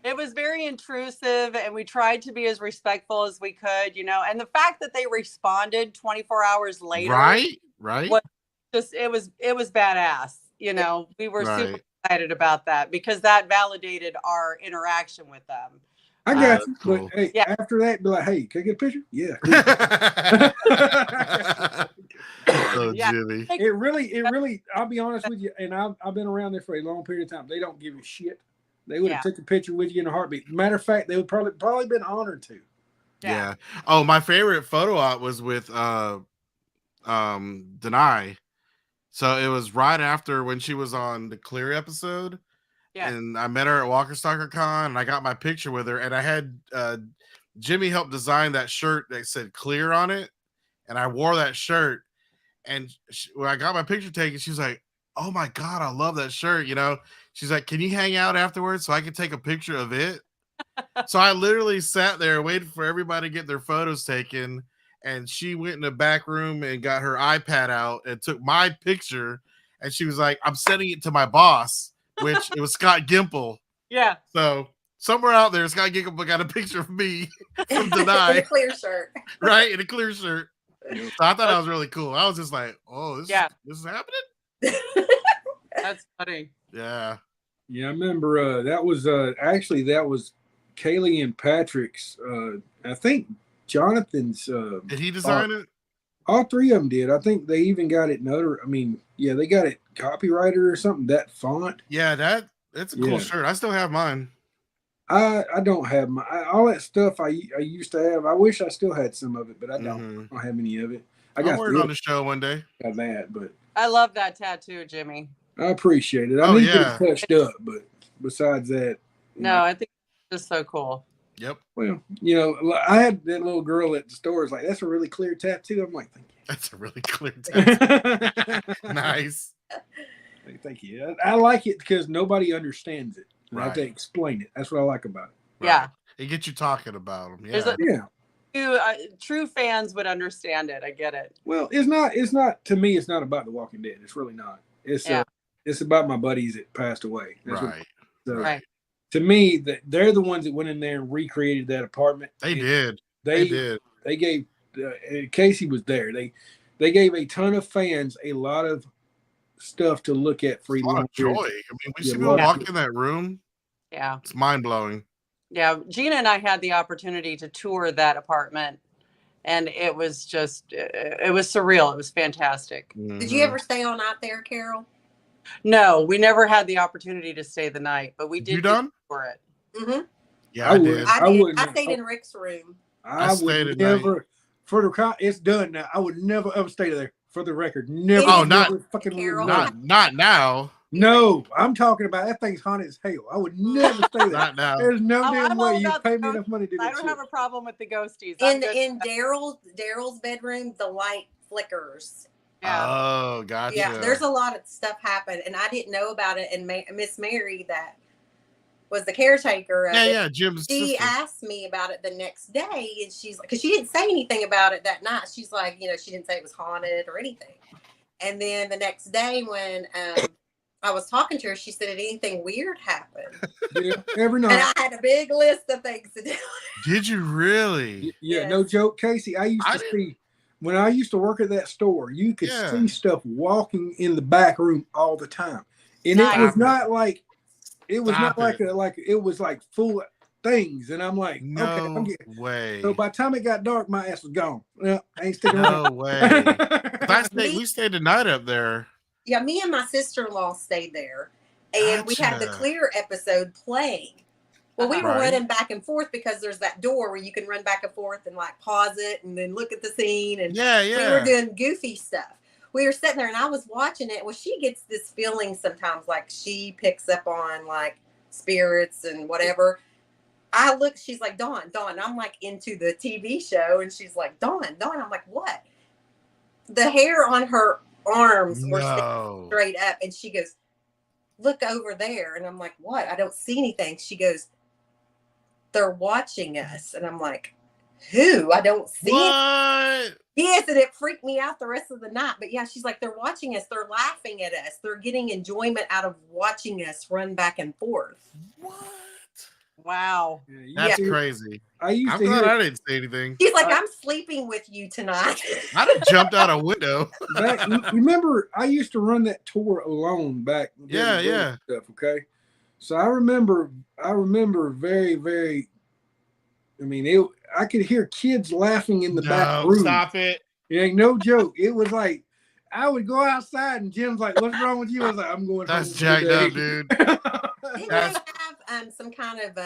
It was very intrusive, and we tried to be as respectful as we could, you know. And the fact that they responded 24 hours later, Right. What- just it was badass. You know, we were super Right. excited about that because that validated our interaction with them. I got That's you, cool. but hey, Yeah. after that, be like, hey, can I get a picture? Yeah. Oh, Yeah. Jimmy. It really. I'll be honest with you, and I've been around there for a long period of time. They don't give a shit. They would have Yeah. took a picture with you in a heartbeat. Matter of fact, they would probably been honored to. Yeah. Oh, my favorite photo op was with Denai. So it was right after when she was on the Clear episode. Yeah. And I met her at Walker Stalker Con and I got my picture with her. And I had Jimmy help design that shirt that said Clear on it. And I wore that shirt. And when I got my picture taken, she was like, "Oh my God, I love that shirt." You know, she's like, "Can you hang out afterwards so I can take a picture of it?" So I literally sat there waiting for everybody to get their photos taken. And she went in the back room and got her iPad out and took my picture. And she was like, "I'm sending it to my boss," which it was Scott Gimple. Yeah. So somewhere out there, Scott Gimple got a picture of me from In a Denai, clear shirt. right? In a clear shirt. So I thought that was really cool. I was just like, "Oh, this is happening?" That's funny. Yeah. Yeah, I remember that was actually that was Kaylee and Patrick's. I think Jonathan's. Did he design it? All three of them did. I think they even got it they got it copyrighted or something. That font. Yeah, that's a cool Yeah. shirt. I still have mine. I don't have all that stuff I used to have. I wish I still had some of it, but I don't. Mhm. I don't have any of it. I I'll got wear it on the show one day. that, but I love that tattoo, Jimmy. I appreciate it. I Oh, need yeah. to get it touched up, but besides that, No, I think it's just so cool. Yep. well, you know, I had that little girl at the store. Is like, "That's a really clear tattoo." I'm like, "Thank That's a really clear tattoo. you." Nice. Thank you. I like it because nobody understands it. I have to Right. explain it. That's what I like about it. Yeah. It gets you talking about them. There's Yeah. Yeah. True fans would understand it. I get it. Well, it's not to me. It's not about The Walking Dead. It's really not. It's Yeah. it's about my buddies that passed away. That's what- Right. so, Right. to me, they're the ones that went in there and recreated that apartment. They And did. They did. They gave Casey was there. They gave a ton of fans a lot of stuff to look at for a A lot long of joy. I period. mean, we Yeah, see a people lot of- walk in that room. Yeah. It's mind blowing. Yeah. Gina and I had the opportunity to tour that apartment, and it was just, it was surreal. It was fantastic. Did you ever stay all night there, Carol? No, we never had the opportunity to stay the night, but we did You done? for it. Mm-hmm. Yeah, I I would. did. I I did. wouldn't I have- stayed in Rick's room. I stayed would at night. never. It's done now. I would never ever stay there. For the record, never. Oh, never not- fucking Carol. Not now. No, I'm talking about that thing's haunted as hell. I would never stay there. Not now. There's no Oh, damn I'm way all you about pay the me enough money to do I that don't shit. have a problem with the ghosties. I'm good. In Daryl's bedroom, the light flickers. Yeah. Oh, gotcha. Yeah, there's a lot of stuff happened, and I didn't know about it. And Miss Mary, that was the caretaker of it, Jim's she sister. asked me about it the next day, and she's like, because she didn't say anything about it that night. She's like, she didn't say it was haunted or anything. And then the next day when I was talking to her, she said, "Did anything weird happen?" Yeah, every And night. I had a big list of things to do. Did you really? Yeah, Yes. no joke, Casey. I used to see when I used to work at that store, you could Yeah. see stuff walking in the back room all the time, and it was Stop it. not like it was Stop not it. like it was like full of things. And I'm like, okay, I'm No getting. way. So by the time it got dark, my ass was gone. Well, I ain't sticking No around. way. We stayed the night up there. Yeah, me and my sister-in-law stayed there, and we had the Gotcha. Clear episode playing. Well, we were Right. running back and forth because there's that door where you can run back and forth and like pause it and then look at the scene. And Yeah, we were doing goofy stuff. We were sitting there and I was watching it. Well, she gets this feeling sometimes like she picks up on like spirits and whatever. I look, she's like, Dawn. I'm like into the TV show, and she's like, Dawn. I'm like, what? The hair on her arms were No. straight up, and she goes, look over there. And I'm like, what? I don't see anything. She goes, they're watching us. And I'm like, who? I don't see it. What? Yes, and it freaked me out the rest of the night. But yeah, she's like, they're watching us. They're laughing at us. They're getting enjoyment out of watching us run back and forth. What? Wow. Yeah, That's yeah. crazy. I used I'm to glad hear I didn't say anything. She's like, I'm sleeping with you tonight. I'd have jumped out a window. back. Remember, I used to run that tour alone back. Yeah, then, yeah. Stuff. Okay, so I remember very, very. I mean, I could hear kids laughing in the back room. Stop it. It ain't no joke. It was like I would go outside and Jim's like, "What's wrong with you?" I was like, "I'm going." That's home jacked today." up, dude. Didn't That's- they have some kind of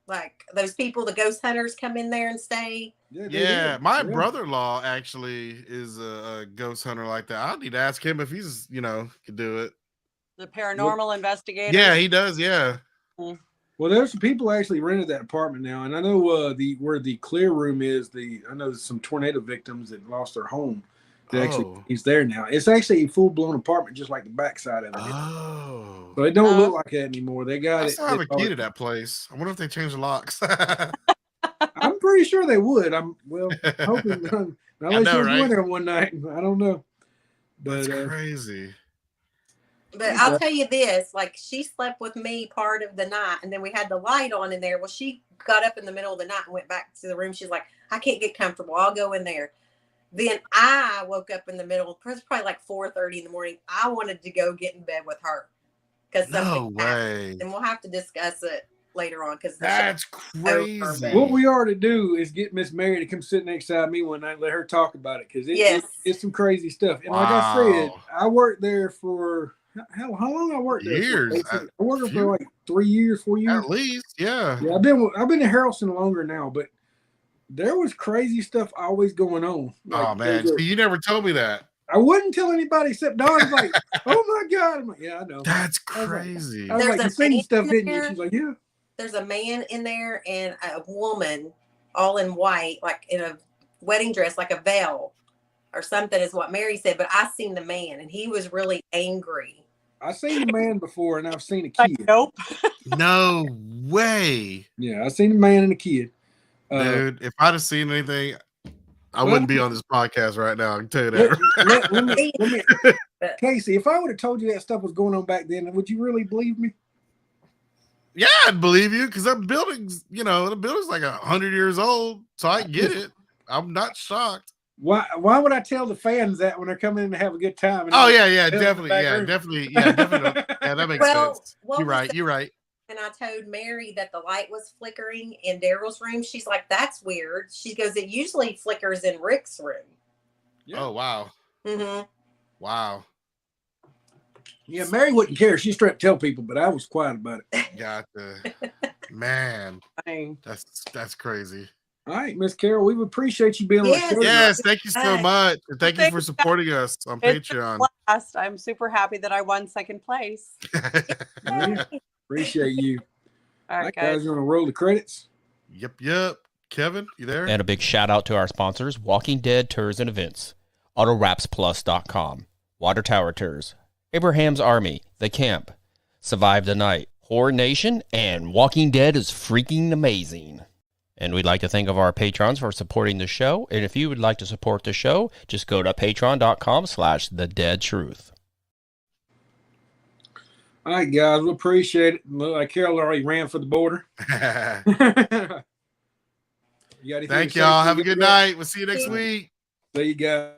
like those people, the ghost hunters, come in there and stay? Yeah, they Yeah, did. my Yeah. brother-in-law actually is a ghost hunter like that. I'll need to ask him if he's, could do it. The paranormal investigator. Yeah, he does. Yeah. Well, there's some people actually rented that apartment now, and I know where the clear room is. I know there's some tornado victims that lost their home. That actually, he's there now. It's actually a full blown apartment, just like the backside of it. Oh. So it don't look like that anymore. They got I it. still have a key to that place. I wonder if they changed the locks. I'm pretty sure they would. I'm hoping. I Unless know, you was right? going there one night. I don't know. But That's crazy. But I'll tell you this, like she slept with me part of the night, and then we had the light on in there. Well, she got up in the middle of the night and went back to the room. She's like, I can't get comfortable. I'll go in there. Then I woke up in the middle, it was probably like 4:30 in the morning. I wanted to go get in bed with her. Because No way. And we'll have to discuss it later on. Because That's crazy. what we ought to do is get Miss Mary to come sit next to me one night and let her talk about it, because it's some crazy stuff. And like I said, Wow. I worked there for how long I worked there? Years. I worked there for like 3 years, 4 years. At least, yeah. Yeah, I've been in Harrelson longer now, but there was crazy stuff always going on. Oh man, you never told me that. I wouldn't tell anybody except Dawn's like, "Oh my god!" I'm like, "Yeah, I know." That's crazy. I was There's like, a "You seen man stuff, in didn't you?" there. She's like, "Yeah." there's a man in there and a woman all in white, like in a wedding dress, like a veil or something is what Mary said. But I seen the man and he was really angry. I've seen a man before, and I've seen a Like, kid. nope. No way, Yeah, I've seen a man and a kid. dude. If I'd have seen anything, I wouldn't be on this podcast right now. I can tell you that. let me, Casey, if I would have told you that stuff was going on back then, would you really believe me? Yeah, I'd believe you because that building's, the building's like 100 years old, so I get it. I'm not shocked. Why would I tell the fans that when they're coming in to have a good time? And Oh yeah, definitely. definitely. Yeah, that makes sense. what You're was right. that? You're right. And I told Mary that the light was flickering in Daryl's room. She's like, that's weird. She goes, it usually flickers in Rick's room. Yeah. Oh wow, Mm-hmm. wow. Yeah, Mary wouldn't care. She straight up tell people, but I was quiet about it. Gotcha. Man, Funny. that's crazy. All right, Miss Carol, we would appreciate you being on the Yes. show. Yes, thank you so Thanks. much. And thank you Thank for you. supporting us on It's been a Patreon. blast. I'm super happy that I won second place. Yeah, appreciate you. All All right, right, guys, guys. you want to roll the credits? Yep. Kevin, you there? And a big shout out to our sponsors, Walking Dead Tours and Events, AutoWrapsPlus.com, Water Tower Tours, Abraham's Army, The Camp, Survive the Night, Horror Nation, and Walking Dead is freaking amazing. And we'd like to thank of our patrons for supporting the show. And if you would like to support the show, just go to patreon.com/thedeadtruth. All right, guys, we appreciate it. Look like Carol already ran for the border. You got anything Thank to say y'all. before Have we a get good to that? night. We'll see you next week. There you go.